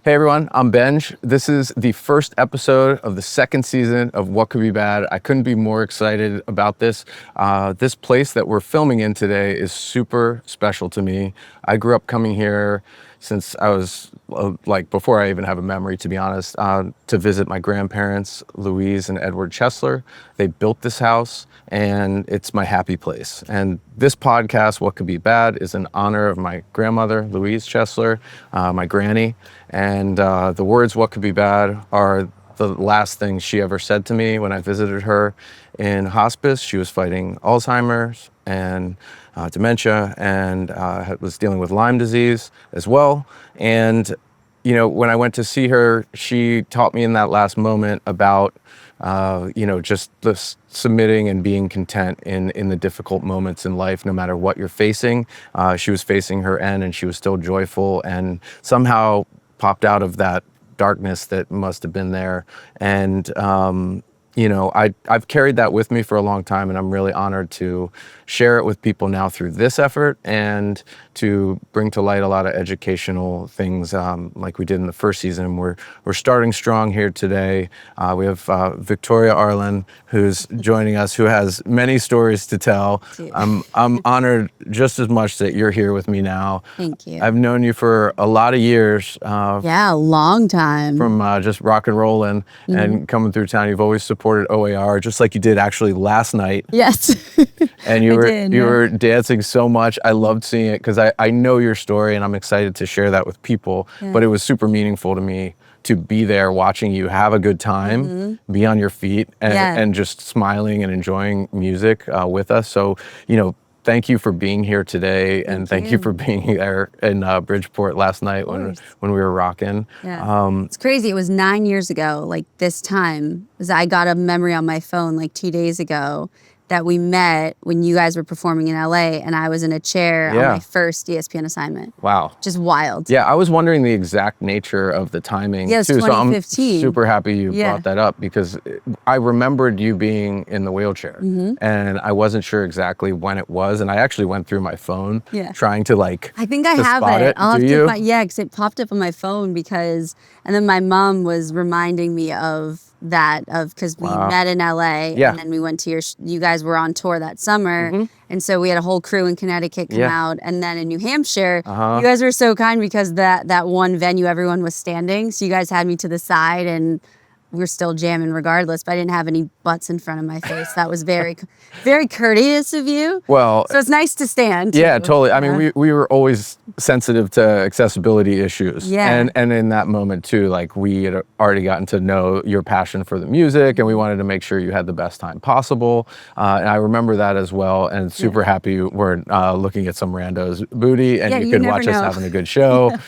Hey everyone, I'm Benj. This is the first episode of the second season of What Could Be Bad. I couldn't be more excited about this. This place that we're filming in today is super special to me. I grew up coming here since I was before I even have a memory, to be honest, to visit my grandparents, Louise and Edward Chesler. They built this house and it's my happy place. And this podcast, What Could Be Bad, is in honor of my grandmother, Louise Chesler, my granny. And the words "what could be bad" are the last thing she ever said to me when I visited her in hospice. She was fighting Alzheimer's and dementia, and was dealing with Lyme disease as well. And when I went to see her, she taught me in that last moment about just this submitting and being content in the difficult moments in life, no matter what you're facing. She was facing her end and she was still joyful and somehow popped out of that darkness that must have been there. And I've carried that with me for a long time, and I'm really honored to share it with people now through this effort and to bring to light a lot of educational things like we did in the first season. We're starting strong here today. We have Victoria Arlen, who's joining us, who has many stories to tell. I'm honored just as much that you're here with me now. Thank you. I've known you for a lot of years. Yeah, a long time. From just rock and rolling and coming through town. You've always supported OAR, just like you did actually last night. Yes. And you were dancing so much. I loved seeing it because I know your story and I'm excited to share that with people. Yeah. But it was super meaningful to me to be there watching you have a good time, be on your feet and just smiling and enjoying music with us. So, thank you for being here today, and thank you for being there in Bridgeport last night when we were rocking. Yeah. It's crazy. It was 9 years ago, like this time, because I got a memory on my phone like 2 days ago that we met when you guys were performing in LA, and I was in a chair on my first ESPN assignment. Wow. Just wild. Yeah, I was wondering the exact nature of the timing too. 2015. So I'm super happy you brought that up, because I remembered you being in the wheelchair and I wasn't sure exactly when it was, and I actually went through my phone trying to I think I have it. I'll have to find, because it popped up on my phone and then my mom was reminding me of because we met in LA and then we went to you guys were on tour that summer, and so we had a whole crew in Connecticut come out, and then in New Hampshire you guys were so kind because that one venue everyone was standing, so you guys had me to the side and we're still jamming regardless, but I didn't have any butts in front of my face. That was very, very courteous of you. Well, so it's nice to stand too. Yeah, totally. I mean, we were always sensitive to accessibility issues. Yeah. And in that moment too, we had already gotten to know your passion for the music, and we wanted to make sure you had the best time possible. And I remember that as well, and super happy you weren't looking at some rando's booty and you could watch us having a good show.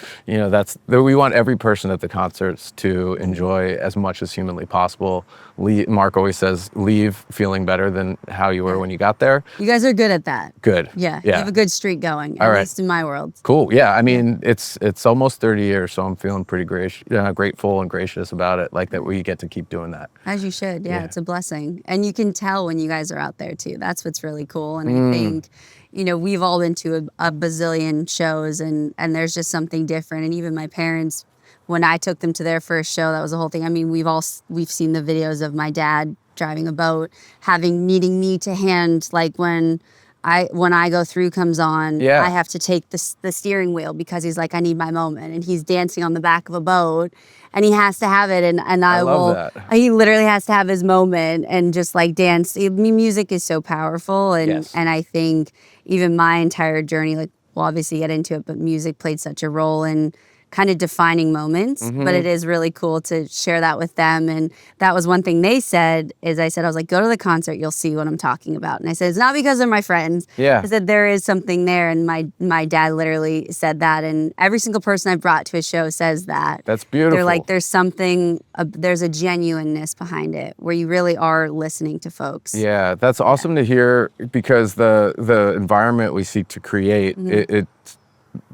We want every person at the concerts to enjoy as much as humanly possible. Mark always says, leave feeling better than how you were when you got there. You guys are good at that. Good. Yeah. You have a good streak going, at least in my world. Cool. Yeah. I mean, it's almost 30 years, so I'm feeling pretty grateful and gracious about it, that we get to keep doing that. As you should. Yeah, it's a blessing. And you can tell when you guys are out there too. That's what's really cool. And I think, we've all been to a bazillion shows, and there's just something different. And even my parents, when I took them to their first show, that was the whole thing. I mean, we've seen the videos of my dad driving a boat, needing me to hand, when I Go Through comes on, I have to take the steering wheel because he's like, I need my moment. And he's dancing on the back of a boat and he has to have it. And I love that. He literally has to have his moment and just dance. I mean, music is so powerful. And I think even my entire journey, we'll obviously get into it, but music played such a role in kind of defining moments, but it is really cool to share that with them. And that was one thing they said, I was like, go to the concert, you'll see what I'm talking about. And I said, it's not because they're my friends. Yeah. I said, there is something there. And my dad literally said that. And every single person I brought to a show says that. That's beautiful. They're like, there's something, there's a genuineness behind it where you really are listening to folks. Yeah, that's awesome to hear, because the environment we seek to create, it's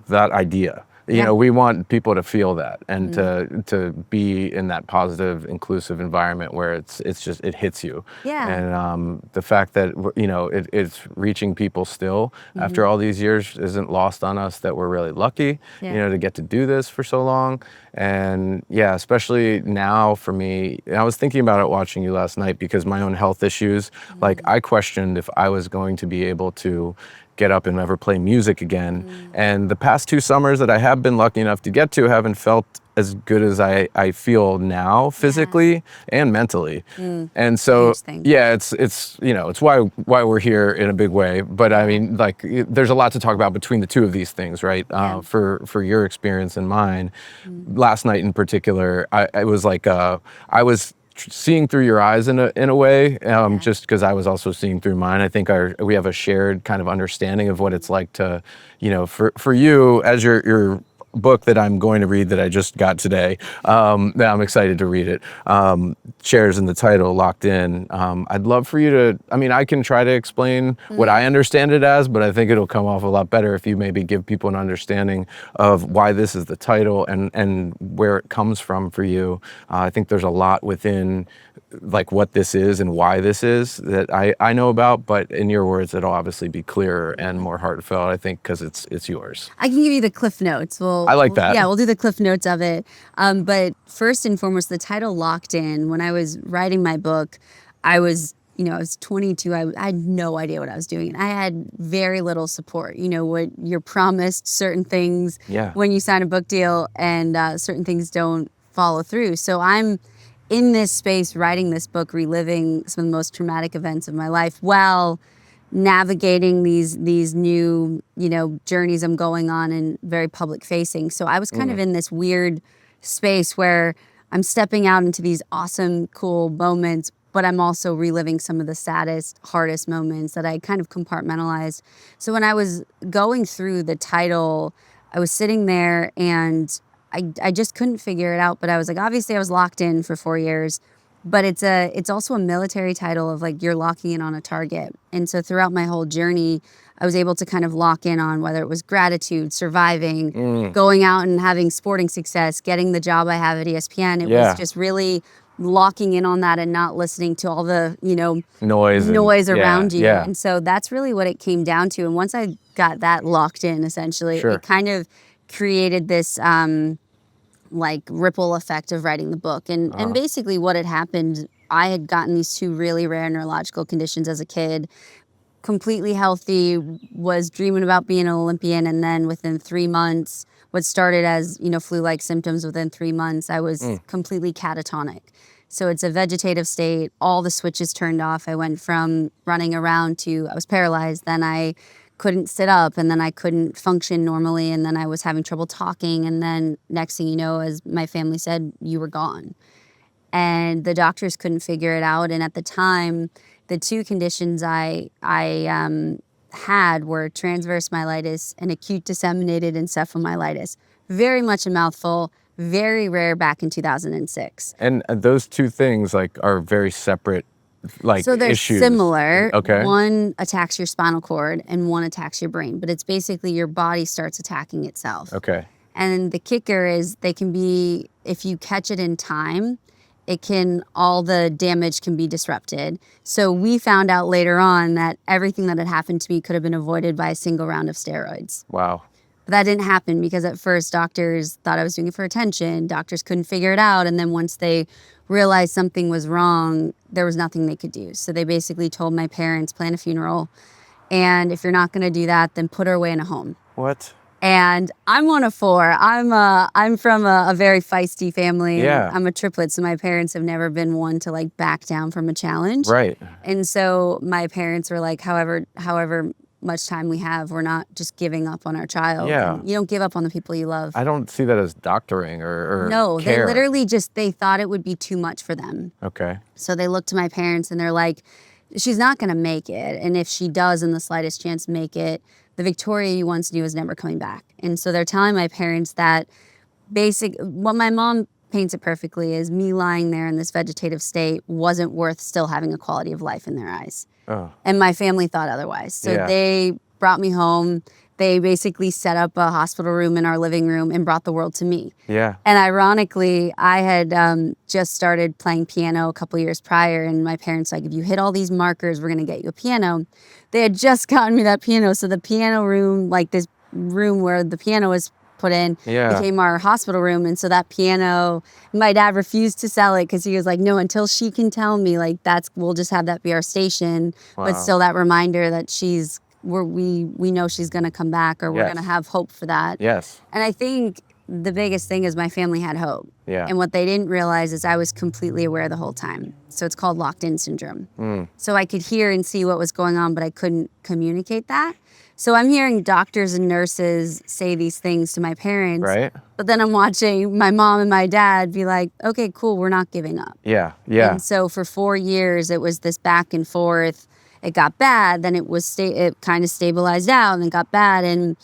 that idea. You know, we want people to feel that and to be in that positive, inclusive environment where it's just, it hits you. Yeah. And the fact that, you know, it's reaching people still after all these years isn't lost on us, that we're really lucky, you know, to get to do this for so long. And yeah, especially now for me, and I was thinking about it watching you last night because my own health issues, like I questioned if I was going to be able to get up and ever play music again. And the past 2 summers that I have been lucky enough to get to haven't felt as good as I feel now, physically and mentally. And so, yeah, it's you know, it's why we're here in a big way. But I mean, like, there's a lot to talk about between the two of these things, right? For your experience and mine. Last night in particular, I was like, I was seeing through your eyes in a way, just because I was also seeing through mine. I think we have a shared kind of understanding of what it's like to, you know, for you, as your book that I'm going to read, that I just got today, that I'm excited to read it, shares in the title, Locked In. I'd love for you to, I mean, I can try to explain what I understand it as, but I think it'll come off a lot better if you maybe give people an understanding of why this is the title and where it comes from for you. I think there's a lot within like what this is and why this is that I know about, but in your words, it'll obviously be clearer and more heartfelt, I think, because it's yours. I can give you the cliff notes. I like that. Yeah, we'll do the cliff notes of it. But first and foremost, the title Locked In, when I was writing my book, I was 22. I had no idea what I was doing. And I had very little support. You know, what you're promised certain things when you sign a book deal, and certain things don't follow through. So I'm in this space writing this book, reliving some of the most traumatic events of my life while navigating these new, you know, journeys I'm going on and very public facing. So I was kind of in this weird space where I'm stepping out into these awesome, cool moments, but I'm also reliving some of the saddest, hardest moments that I kind of compartmentalized. So when I was going through the title, I was sitting there and I just couldn't figure it out. But I was like, obviously I was locked in for 4 years, but it's also a military title of like, you're locking in on a target. And so throughout my whole journey, I was able to kind of lock in on whether it was gratitude, surviving, going out and having sporting success, getting the job I have at ESPN. It was just really locking in on that and not listening to all the, you know, noise around you. And so that's really what it came down to. And once I got that locked in, essentially, it kind of created this like ripple effect of writing the book. And basically what had happened, I had gotten these 2 really rare neurological conditions as a kid, completely healthy, was dreaming about being an Olympian. And then within 3 months, what started as, you know, flu-like symptoms, within 3 months, I was completely catatonic. So it's a vegetative state. All the switches turned off. I went from running around to I was paralyzed. Then I couldn't sit up, and then I couldn't function normally, and then I was having trouble talking, and then next thing you know, as my family said, you were gone. And the doctors couldn't figure it out. And at the time, the 2 conditions I had were transverse myelitis and acute disseminated encephalomyelitis. Very much a mouthful, very rare back in 2006. And those 2 things like are very separate, like, so they're issues. Similar. Okay. One attacks your spinal cord and one attacks your brain, but it's basically your body starts attacking itself. Okay. And the kicker is they can be, if you catch it in time, all the damage can be disrupted. So we found out later on that everything that had happened to me could have been avoided by a single round of steroids. Wow. But that didn't happen because at first doctors thought I was doing it for attention. Doctors couldn't figure it out. And then once they realized something was wrong, there was nothing they could do. So they basically told my parents, plan a funeral. And if you're not going to do that, then put her away in a home. What? And I'm one of 4. I'm from a very feisty family. Yeah. I'm a triplet, so my parents have never been one to like back down from a challenge. Right. And so my parents were like, however much time we have, we're not just giving up on our child. Yeah. And you don't give up on the people you love. I don't see that as doctoring or No, care. they literally they thought it would be too much for them. Okay. So they looked to my parents and they're like, she's not going to make it. And if she does in the slightest chance make it, the Victoria you once knew is never coming back. And so they're telling my parents that what my mom paints it perfectly is me lying there in this vegetative state wasn't worth still having a quality of life in their eyes. Oh. And my family thought otherwise. So they brought me home. they basically set up a hospital room in our living room and brought the world to me. Yeah. And ironically, I had just started playing piano a couple years prior, and my parents like, if you hit all these markers, we're gonna get you a piano. They had just gotten me that piano, so the piano room, like this room where the piano was put in, became our hospital room. And so that piano, my dad refused to sell it because he was like, no, until she can tell me, like we'll just have that be our station. Wow. But still that reminder that we know she's gonna come back, or we're gonna have hope for that. Yes. And I think the biggest thing is my family had hope. Yeah. And what they didn't realize is I was completely aware the whole time. So it's called locked-in syndrome. So I could hear and see what was going on, but I couldn't communicate that. So I'm hearing doctors and nurses say these things to my parents. Right. But then I'm watching my mom and my dad be like, okay, cool, we're not giving up. Yeah. Yeah. And so for 4 years, it was this back and forth. It got bad, then it kind of stabilized out, and it got bad. And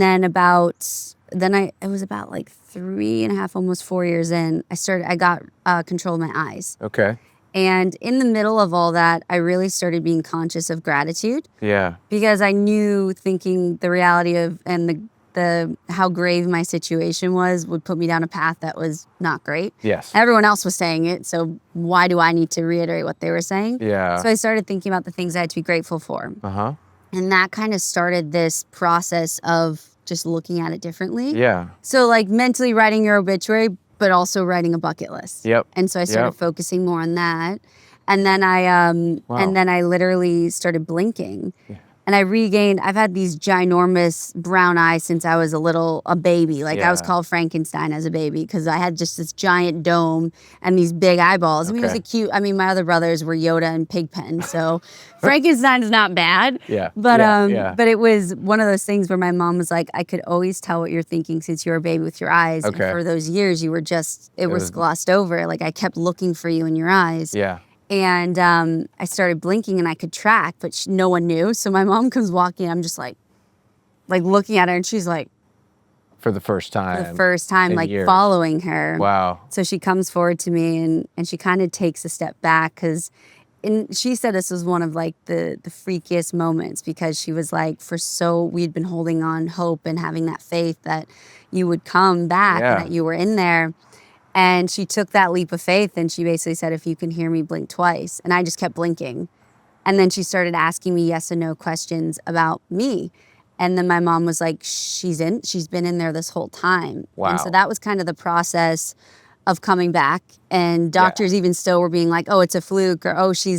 then it was about like 3.5, almost 4 years in, I got control of my eyes. Okay. And in the middle of all that, I really started being conscious of gratitude. Yeah. Because I knew thinking the reality of and the how grave my situation was would put me down a path that was not great. Yes. Everyone else was saying it, so why do I need to reiterate what they were saying? Yeah. So I started thinking about the things I had to be grateful for. Uh-huh. And that kind of started this process of just looking at it differently. Yeah. So like mentally writing your obituary, but also writing a bucket list. Yep. And so I started focusing more on that. And then I literally started blinking. Yeah. And I've had these ginormous brown eyes since I was a baby. Like I was called Frankenstein as a baby because I had just this giant dome and these big eyeballs. Okay. I mean, my other brothers were Yoda and Pigpen. So Frankenstein is not bad. Yeah. But it was one of those things where my mom was like, I could always tell what you're thinking since you were a baby with your eyes. Okay. And for those years, you were it was glossed over. Like I kept looking for you in your eyes. Yeah. And I started blinking and I could track, but no one knew. So my mom comes walking, I'm just like looking at her, and she's like, For the first time, like years. following her. Wow. So she comes forward to me and she kind of takes a step back because she said this was one of like the freakiest moments because she was like, we'd been holding on hope and having that faith that you would come back and that you were in there. And she took that leap of faith and she basically said, if you can hear me, blink twice. And I just kept blinking. And then she started asking me yes and no questions about me. And then my mom was like, she's been in there this whole time. Wow. And so that was kind of the process of coming back. And doctors even still were being like, oh, it's a fluke, or oh, she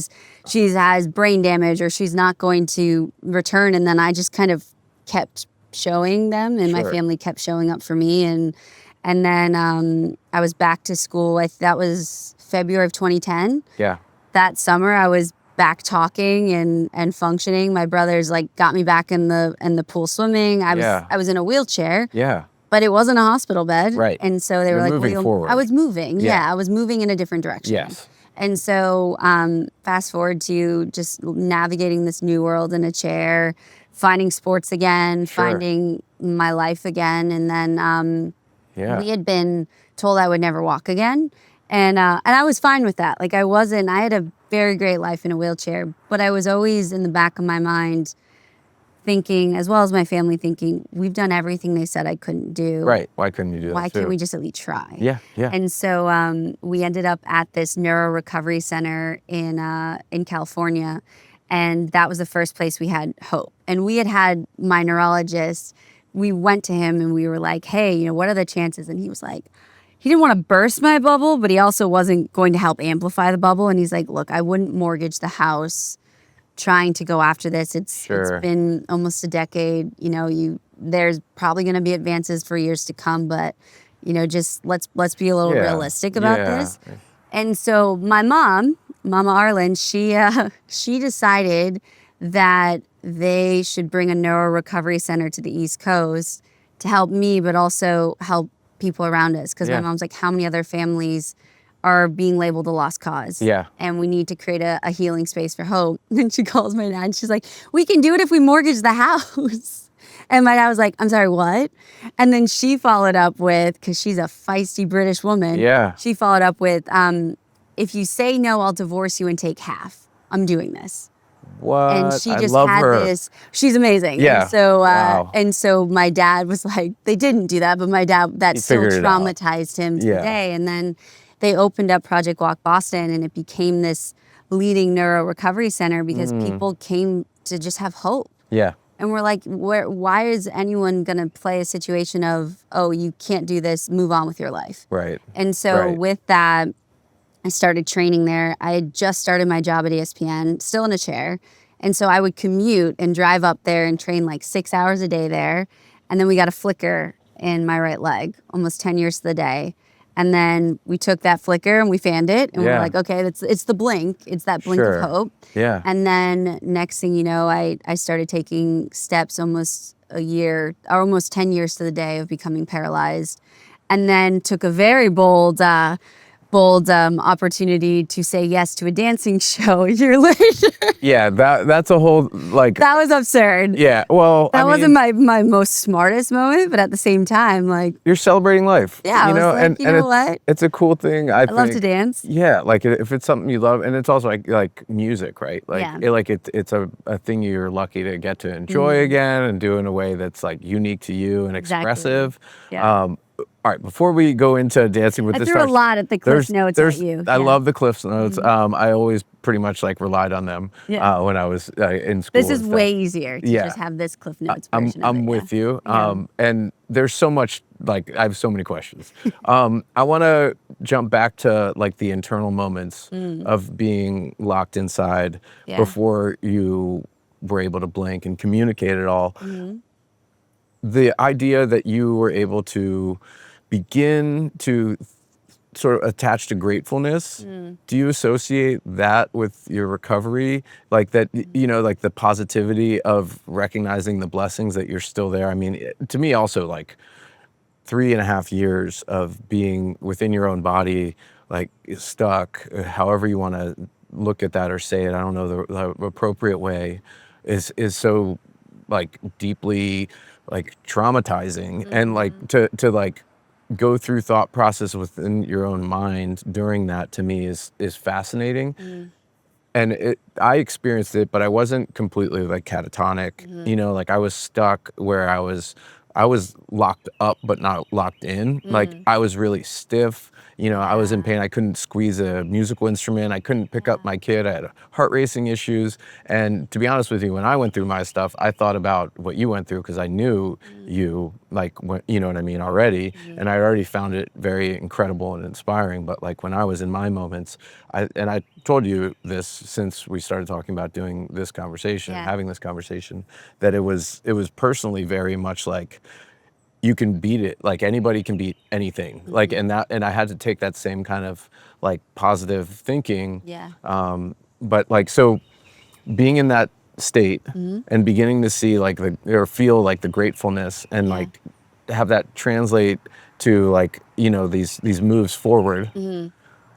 has brain damage, or she's not going to return. And then I just kind of kept showing them, and my family kept showing up for me. And then I was back to school. That was February of 2010. Yeah. That summer I was back talking and functioning. My brothers got me back in the pool swimming. I was in a wheelchair. Yeah. But it wasn't a hospital bed. Right. And so they were like, moving forward. I was moving. Yeah. I was moving in a different direction. Yes. And so fast forward to just navigating this new world in a chair, finding sports again, finding my life again. And then we had been told I would never walk again. And I was fine with that. I had a very great life in a wheelchair, but I was always in the back of my mind thinking, as well as my family thinking, we've done everything they said I couldn't do. Right. Why couldn't you do that? Why can't we just at least try? Yeah. Yeah. And so we ended up at this neuro recovery center in California. And that was the first place we had hope. And we had my neurologist. We went to him and we were like, hey, what are the chances? And he was like, he didn't want to burst my bubble, but he also wasn't going to help amplify the bubble. And he's like, look, I wouldn't mortgage the house trying to go after this. It's been almost a decade. There's probably going to be advances for years to come, but just let's be a little realistic about this. And so my Mama Arlen, she decided that they should bring a neuro recovery center to the East Coast to help me, but also help people around us. Because my mom's like, how many other families are being labeled a lost cause? Yeah. And we need to create a healing space for hope. And she calls my dad and she's like, we can do it if we mortgage the house. And my dad was like, I'm sorry, what? And then she followed up with, because she's a feisty British woman. Yeah. She followed up with, if you say no, I'll divorce you and take half. I'm doing this. And What? she I just love had her. this, she's amazing. Yeah. Wow. And so my dad was like, they didn't do that, but my dad, that He still figured it out. traumatized him to the Yeah. day. And then they opened up Project Walk Boston, and it became this leading neuro recovery center because people came to just have hope. Yeah. And we're like, why is anyone going to play a situation of, oh, you can't do this, move on with your life? Right. And so Right. with that, I started training there. I had just started my job at ESPN, still in a chair. And so I would commute and drive up there and train like 6 hours a day there. And then we got a flicker in my right leg, almost 10 years to the day. And then we took that flicker and we fanned it. And we're Yeah. like, okay, it's the blink. It's that blink of Sure. hope. Yeah. And then next thing you know, I started taking steps almost a year, or almost 10 years to the day of becoming paralyzed. And then took a very bold opportunity to say yes to a dancing show a year later. Yeah. That's a whole like. That was absurd. Yeah. Well, That I wasn't mean, my most smartest moment, but at the same time, like, you're celebrating life. yeah, I You was know, like, and you know it's, what? it's a cool thing. I I think. love to dance. Yeah, like if it's something you love, and it's also like music, right? Like Yeah. it's a thing you're lucky to get to enjoy again and do in a way that's like unique to you and Exactly. expressive. Yeah. All right, before we go into Dancing with I the through a Stars, lot at the Cliff Notes at you. I Yeah. love the Cliff Notes. I always pretty much like relied on them Yeah. when I was in school. This is and stuff. way easier to Yeah. just have this Cliff Notes I'm version of I'm it, with yeah. you. Yeah. And there's so much, like I have so many questions. I want to jump back to like the internal moments of being locked inside Yeah. before you were able to blink and communicate it all. The idea that you were able to begin to sort of attach to gratefulness. Do you associate that with your recovery? Like that, you know, like the positivity of recognizing the blessings that you're still there? I mean, to me also like 3.5 years of being within your own body, like stuck, however you want to look at that or say it, I don't know the appropriate way, is so like deeply like traumatizing. And like to like go through thought process within your own mind during that, to me is fascinating. And I experienced it, but I wasn't completely like catatonic. You know, like I was stuck where I was locked up but not locked in. Like I was really stiff. You know, I was in pain. I couldn't squeeze a musical instrument. I couldn't pick up my kid. I had heart racing issues. And to be honest with you, when I went through my stuff, I thought about what you went through because I knew you, like, you know what I mean, already. And I already found it very incredible and inspiring. But like when I was in my moments, I told you this since we started talking about doing this conversation, Yeah. having this conversation, that it was personally very much like, you can beat it. Like anybody can beat anything. Like, and I had to take that same kind of like positive thinking. Yeah. But like, so being in that state and beginning to see like or feel like the gratefulness and like have that translate to like, you know, these moves forward.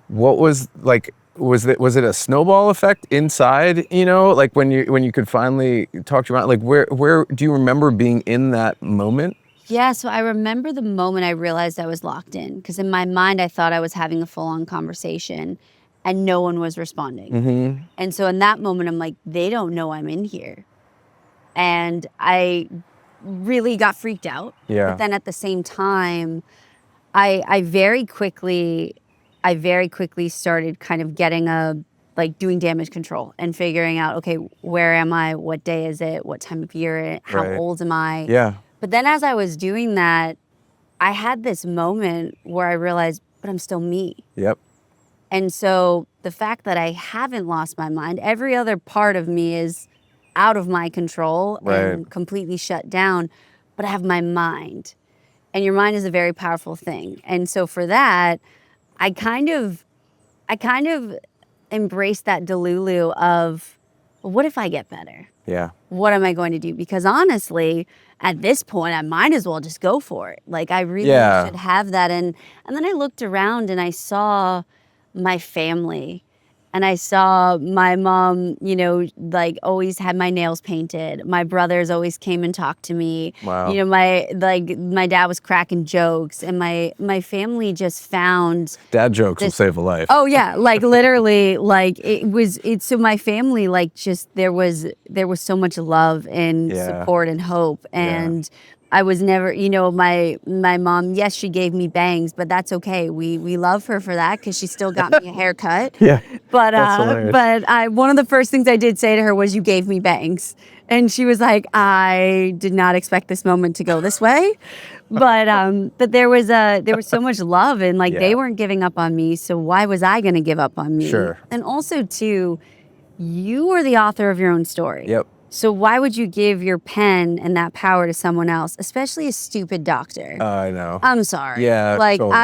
What was like, was it a snowball effect inside, you know, like when you could finally talk to your mind, like where do you remember being in that moment? Yeah, so I remember the moment I realized I was locked in, because in my mind I thought I was having a full-on conversation and no one was responding. And so in that moment I'm like, they don't know I'm in here. And I really got freaked out. Yeah. But then at the same time, I very quickly started kind of getting doing damage control and figuring out, okay, where am I? What day is it? What time of year? How Right. old am I? Yeah. But then as I was doing that, I had this moment where I realized, but I'm still me. Yep. And so the fact that I haven't lost my mind, every other part of me is out of my control and completely shut down, but I have my mind. And your mind is a very powerful thing. And so for that, I kind of embraced that delulu of, well, what if I get better? Yeah. What am I going to do? Because honestly, at this point, I might as well just go for it. Like I really Yeah. should have that. And then I looked around and I saw my family and I saw my mom, you know, like always had my nails painted. My brothers always came and talked to me. Wow. You know, my dad was cracking jokes, and my family just found Dad jokes will this. save a life. Oh yeah, like literally, like it. So my family, like, just there was so much love and Yeah. support and hope, and I was never, you know, my mom. Yes, she gave me bangs, but that's okay. We love her for that because she still got me a haircut. Yeah. But That's hilarious. one of the first things I did say to her was, "You gave me bangs," and she was like, "I did not expect this moment to go this way." But there was so much love, and like they Yeah. weren't giving up on me, so why was I going to give up on me? Sure. And also too, you are the author of your own story. Yep. So why would you give your pen and that power to someone else, especially a stupid doctor? I know. I'm sorry. Yeah, Like totally.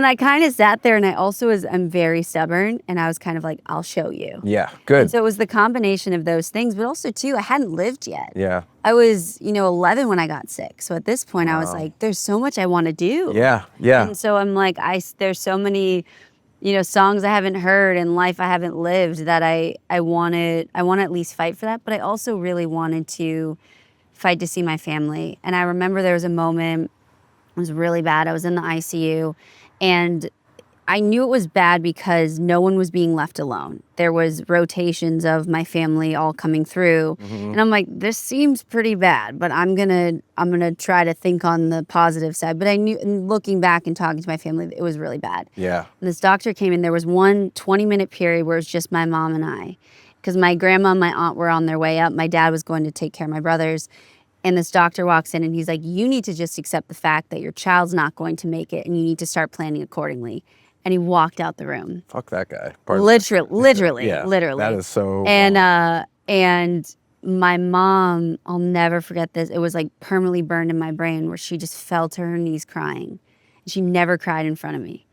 I kind of sat there, and I also I'm very stubborn, and I was kind of like, I'll show you. Yeah, And good. so it was the combination of those things, but also too, I hadn't lived yet. Yeah. I was, you know, 11 when I got sick. So at this point, I was Wow. like, there's so much I want to do. Yeah, yeah. And so I'm like, there's so many, you know, songs I haven't heard and life I haven't lived that I want to at least fight for that. But I also really wanted to fight to see my family. And I remember there was a moment, it was really bad. I was in the ICU, and I knew it was bad because no one was being left alone. There was rotations of my family all coming through, and I'm like, this seems pretty bad, but I'm gonna try to think on the positive side. But I knew, and looking back and talking to my family, it was really bad. Yeah. And this doctor came in. There was one 20-minute period where it was just my mom and I, because my grandma and my aunt were on their way up. My dad was going to take care of my brothers. And this doctor walks in, and he's like, you need to just accept the fact that your child's not going to make it, and you need to start planning accordingly. And he walked out the room. Fuck that guy. Literally. Yeah, Literally. that is so And my mom, I'll never forget this. It was like permanently burned in my brain, where she just fell to her knees crying. She never cried in front of me.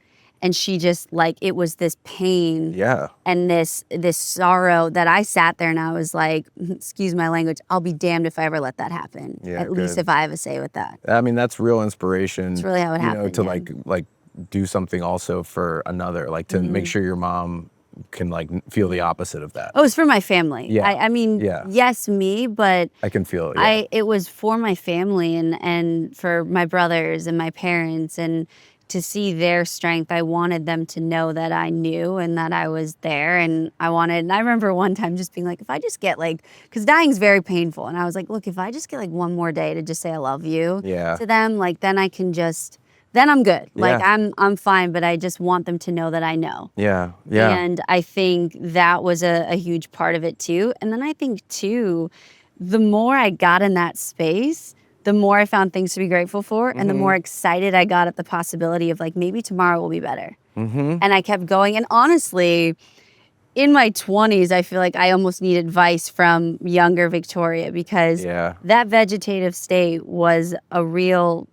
And she just, like, it was this pain Yeah. and this sorrow that I sat there, and I was like, excuse my language, I'll be damned if I ever let that happen. Yeah, At least good. if I have a say with that. I mean, that's real inspiration. It's really how it you know, happened, to yeah. like do something also for another, like to make sure your mom can like feel the opposite of that. Oh, it was for my family. Yeah. I mean, Yeah. yes, me, but I can feel it. Yeah. it was for my family and for my brothers and my parents, and to see their strength. I wanted them to know that I knew and that I was there, and I remember one time just being like, if I just get like, because dying's very painful, and I was like, look, if I just get like one more day to just say I love you Yeah. to them, like then I can just, then I'm good. Like Yeah. I'm fine, but I just want them to know that I know. Yeah. Yeah. And I think that was a huge part of it too. And then I think too, the more I got in that space, the more I found things to be grateful for, and the more excited I got at the possibility of like, maybe tomorrow will be better. And I kept going. And honestly, in my 20s, I feel like I almost need advice from younger Victoria, because Yeah. that vegetative state was a real,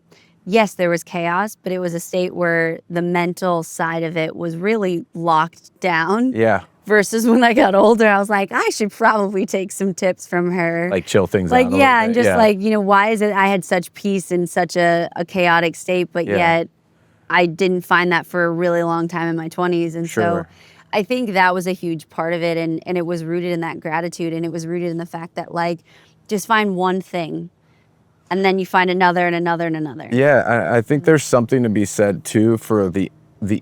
yes, there was chaos, but it was a state where the mental side of it was really locked down. Yeah. Versus when I got older, I was like, I should probably take some tips from her. Like chill things Like, out. a yeah, little and bit. just like, you know, why is it I had such peace in such a chaotic state, but Yeah. yet I didn't find that for a really long time in my 20s. And so Sure. I think that was a huge part of it. And it was rooted in that gratitude, and it was rooted in the fact that, like, just find one thing, and then you find another and another and another. Yeah, I think there's something to be said too for the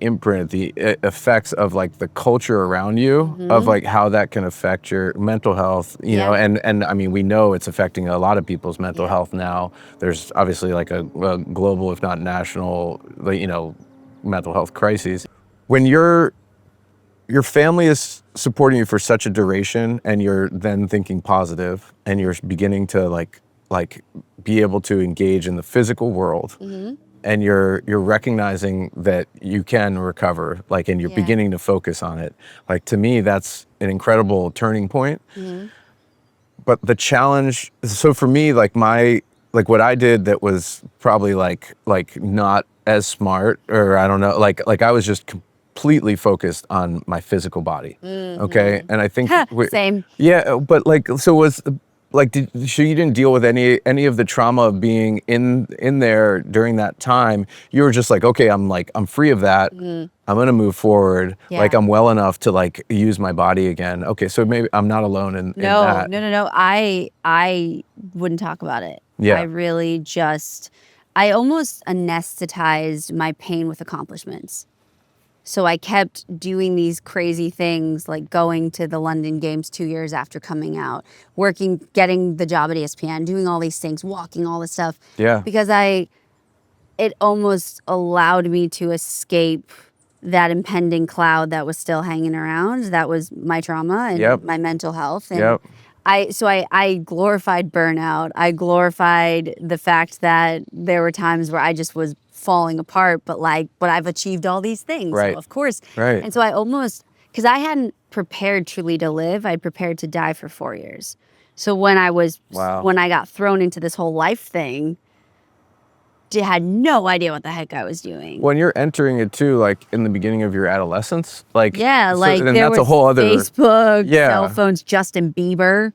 imprint, the effects of like the culture around you, of like how that can affect your mental health, you know, and I mean, we know it's affecting a lot of people's mental health now. There's obviously like a global, if not national, like, you know, mental health crises. When your family is supporting you for such a duration, and you're then thinking positive, and you're beginning to like be able to engage in the physical world, and you're recognizing that you can recover, like, and you're beginning to focus on it. Like, to me, that's an incredible turning point. But the challenge, so for me, like what I did that was probably like not as smart, or I don't know, like I was just completely focused on my physical body. Okay. And I think Same. yeah, but like, so so you didn't deal with any of the trauma of being in there during that time. You were just like, okay, I'm free of that. I'm gonna move forward. Yeah. Like I'm well enough to like use my body again. Okay, so maybe I'm not alone in No, that. no. I wouldn't talk about it. Yeah. I really just, I almost anesthetized my pain with accomplishments. So I kept doing these crazy things, like going to the London Games 2 years after coming out, working, getting the job at ESPN, doing all these things, walking, all this stuff. Yeah. Because it almost allowed me to escape that impending cloud that was still hanging around. That was my trauma and Yep. my mental health. And Yep. I glorified burnout. I glorified the fact that there were times where I just was falling apart, but I've achieved all these things. Right. So of course. Right. And so I almost, because I hadn't prepared truly to live, I'd prepared to die for 4 years. So when I got thrown into this whole life thing, had no idea what the heck I was doing. When you're entering it too, like in the beginning of your adolescence, like Yeah, like and there that's was a whole other Facebook, Yeah. cell phones, Justin Bieber,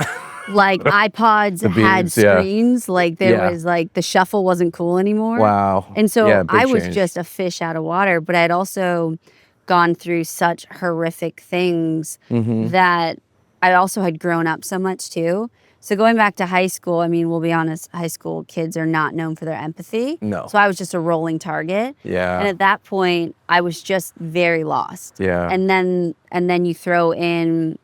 like iPods had Beams, yeah. screens, like there Yeah. was like the shuffle wasn't cool anymore. Wow. And so Yeah, big I was change. just a fish out of water, but I'd also gone through such horrific things Mm-hmm. that I also had grown up so much too. So going back to high school, I mean, we'll be honest, high school kids are not known for their empathy. No. So I was just a rolling target. Yeah. And at that point, I was just very lost. Yeah. And then you throw in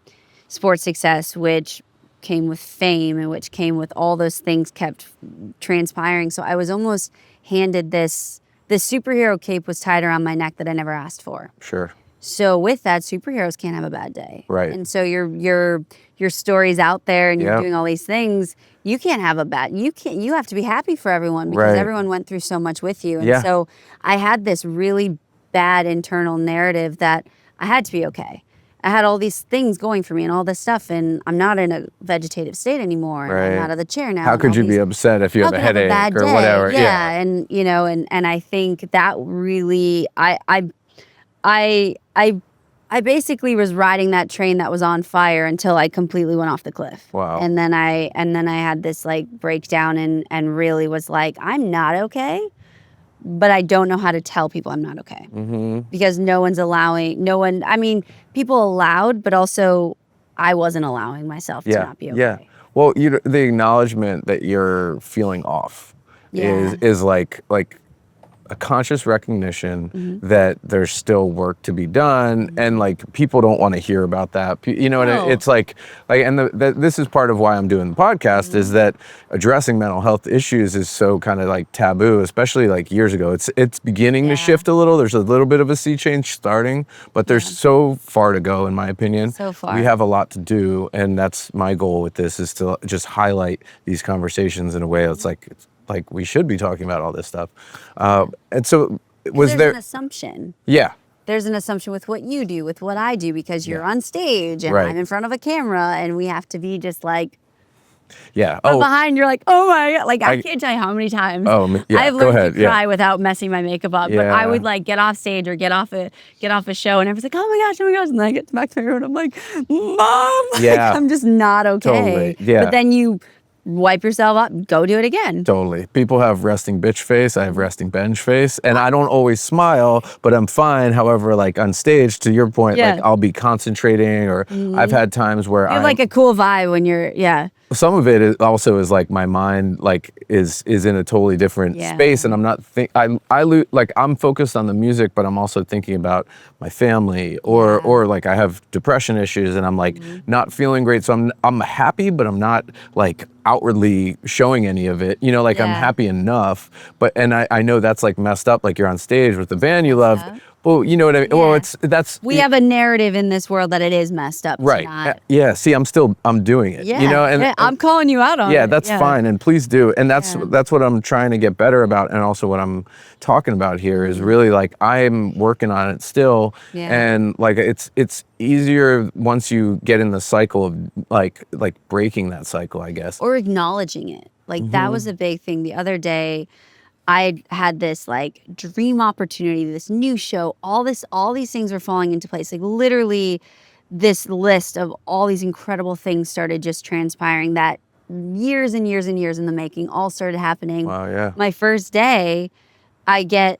sports success, which came with fame and which came with all those things kept transpiring. So I was almost handed this superhero cape was tied around my neck that I never asked for. Sure. So with that, superheroes can't have a bad day. Right. And so your story's out there and you're Yep. doing all these things. You can't have a bad, you have to be happy for everyone because Right. everyone went through so much with you. And Yeah. so I had this really bad internal narrative that I had to be okay. I had all these things going for me and all this stuff, and I'm not in a vegetative state anymore. And Right. I'm out of the chair now. How and could all you be these- upset if you have a How could I headache bad or day? whatever? Yeah, and you know, and I think that really, I basically was riding that train that was on fire until I completely went off the cliff. Wow. And then I had this like breakdown and really was like, I'm not okay, but I don't know how to tell people I'm not okay. Mm-hmm. Because I mean, people allowed, but also I wasn't allowing myself to Yeah. not be okay. Yeah. Well, the acknowledgement that you're feeling off Yeah. is like a conscious recognition Mm-hmm. that there's still work to be done, and like people don't want to hear about that. You know what No. it's like and this is part of why I'm doing the podcast Mm-hmm. is that addressing mental health issues is so kind of like taboo, especially like years ago. It's beginning to Yeah. shift a little. There's a little bit of a sea change starting, but there's so far to go, in my opinion. So far. We have a lot to do, and that's my goal with this, is to just highlight these conversations in a way that's like we should be talking about all this stuff. And so was There's there an assumption. yeah There's an assumption with what you do, with what I do, because you're on stage and Right. I'm in front of a camera and we have to be just like, yeah from oh behind, you're like, oh my God. Like, I I- can't tell you how many times yeah, I've go learned ahead, to yeah. cry without messing my makeup up. But I Yeah. would like get off stage or get off a show and everyone's like, oh my gosh. And then I get back to my room and I'm like, Mom, Yeah. like, I'm just not okay. Totally, yeah. But then you wipe yourself up, go do it again. Totally. People have resting bitch face. I have resting Benj face, and I don't always smile, but I'm fine. However, like on stage, to your point, Yeah. like I'll be concentrating, or I've had times where You have like a cool vibe when you're, some of it is also is like my mind like is in a totally different Yeah. space, and I'm not I'm focused on the music, but I'm also thinking about my family or like I have depression issues and I'm like not feeling great, so I'm happy, but I'm not like outwardly showing any of it, like I'm Yeah. happy enough, but and I know that's like messed up, like you're on stage with the band you love. Well, you know what I mean? Well, Yeah. We have a narrative in this world that it is messed up. to right. not- Yeah. See, I'm doing it. Yeah. And I'm calling you out on it. yeah, that's fine, and please do. And that's what I'm trying to get better about, and also what I'm talking about here is really like I'm working on it still, Yeah. and like it's easier once you get in the cycle of like breaking that cycle, I guess. Or acknowledging it. Like that was a big thing. The other day, I had this like dream opportunity, this new show, all these things were falling into place. Like literally this list of all these incredible things started just transpiring that years and years and years in the making, all started happening. Wow, yeah. My first day, I get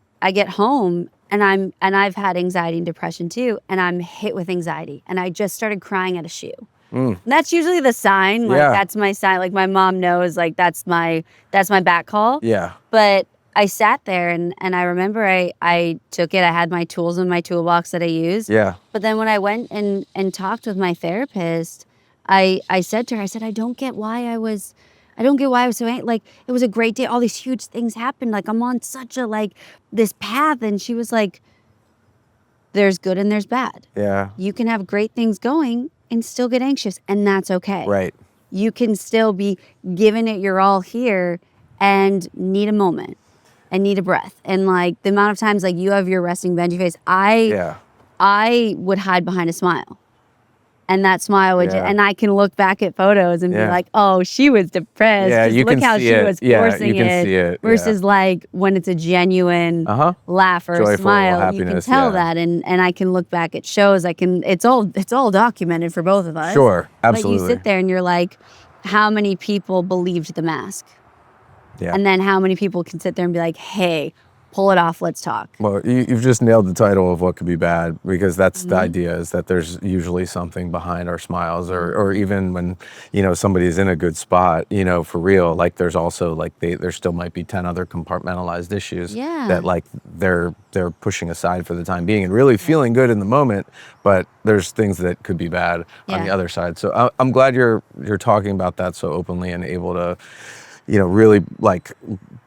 home and I've had anxiety and depression too, and I'm hit with anxiety, and I just started crying at a shoe. And that's usually the sign. Like, that's my sign. Like, my mom knows, like, that's my back call. Yeah. But I sat there and I remember I took it. I had my tools in my toolbox that I used. Yeah. But then when I went and talked with my therapist, I said to her, I said, I don't get why I was so angry. Like, it was a great day. All these huge things happened. Like, I'm on such a, like, this path. And she was like, there's good and there's bad. Yeah. You can have great things going and still get anxious, and that's okay. Right. You can still be giving it your all here and need a moment and need a breath. And, like, the amount of times, like, you have your resting Benji face, I would hide behind a smile. And that smile would, and I can look back at photos and be like, oh, she was depressed. Yeah, Just you look can how see she it. was Yeah, forcing you can see it. versus like when it's a genuine laugh or Joyful a smile. You can happiness, tell that, and I can look back at shows. It's all documented for both of us. Sure, absolutely. But you sit there and you're like, how many people believed the mask? Yeah. And then how many people can sit there and be like, hey, pull it off, let's talk. Well, you've just nailed the title of what could be bad, because that's the idea, is that there's usually something behind our smiles, or even when, somebody's in a good spot, for real, like, there's also, like, there still might be 10 other compartmentalized issues that, like, they're pushing aside for the time being and really feeling good in the moment, but there's things that could be bad on the other side. So I'm glad you're talking about that so openly and able to, really, like,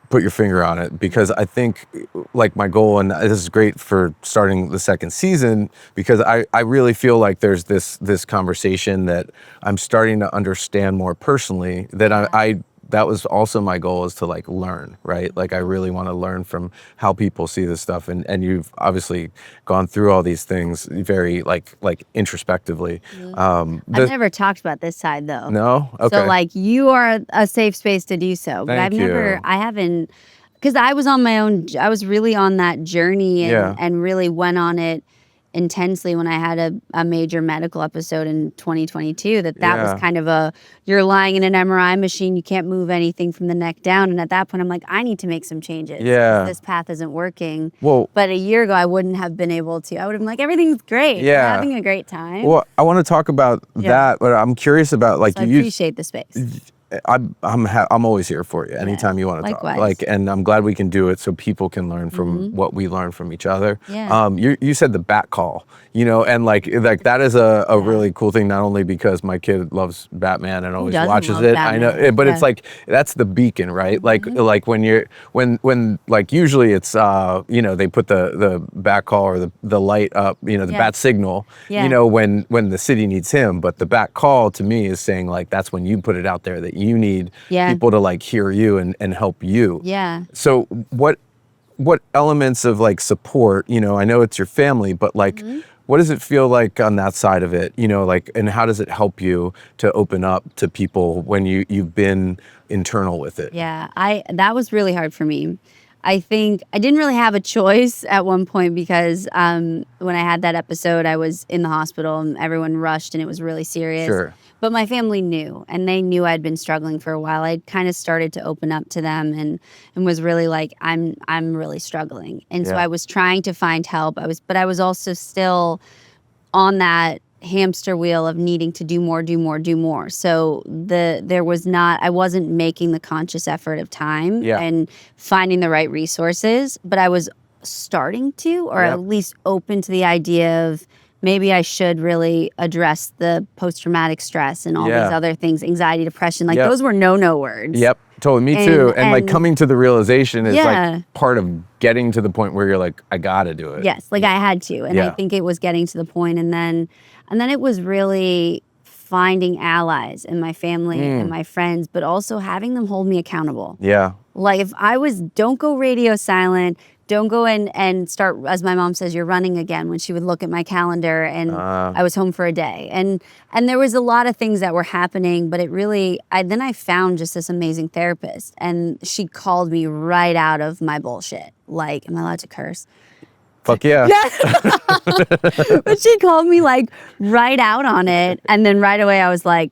put your finger on it, because I think, like, my goal, and this is great for starting the second season, because I really feel like there's this conversation that I'm starting to understand more personally, that I that was also my goal, is to, like, learn, right? Like, I really want to learn from how people see this stuff, and you've obviously gone through all these things very, like introspectively. I've never talked about this side, though. No? Okay. So, like, you are a safe space to do so. But Thank you. I haven't, because I was on my own, I was really on that journey and really went on it intensely when I had a major medical episode in 2022, that was kind of you're lying in an MRI machine, you can't move anything from the neck down. And at that point, I'm like, I need to make some changes. Yeah. This path isn't working. Well, but a year ago, I wouldn't have been able to. I would have been like, everything's great. Yeah. We're having a great time. Well, I want to talk about that, but I'm curious about, like, so I appreciate the space. I'm always here for you anytime you want to talk. Like, and I'm glad we can do it so people can learn from what we learn from each other. Yeah. You said the bat call, and like that is a really cool thing, not only because my kid loves Batman and always watches it. Batman? I know, but it's like, that's the beacon, right? Like when like, usually it's they put the bat call or the light up, the bat signal, when the city needs him, but the bat call to me is saying, like, that's when you put it out there that you need people to, like, hear you and help you. Yeah. So what elements of, like, support, I know it's your family, but, like, what does it feel like on that side of it, like, and how does it help you to open up to people when you've been internal with it? Yeah, that was really hard for me. I think I didn't really have a choice at one point, because when I had that episode, I was in the hospital and everyone rushed and it was really serious. Sure. But my family knew, and they knew I'd been struggling for a while. I'd kind of started to open up to them and was really like, I'm really struggling. And so I was trying to find help. But I was also still on that hamster wheel of needing to do more. So I wasn't making the conscious effort of time and finding the right resources, but I was starting to, or at least open to the idea of, maybe I should really address the post-traumatic stress and all these other things, anxiety, depression. Like, those were no words. Yep, totally. Me too. And like, coming to the realization is like part of getting to the point where you're like, I gotta do it. Yes, like, I had to. And I think it was getting to the point, and then it was really finding allies in my family and my friends, but also having them hold me accountable. Yeah. Like, if I was, don't go radio silent, don't go in and start, as my mom says, you're running again, when she would look at my calendar and I was home for a day. And there was a lot of things that were happening, but it really, then I found just this amazing therapist, and she called me right out of my bullshit. Like, am I allowed to curse? Fuck yeah. But she called me, like, right out on it. And then right away I was like,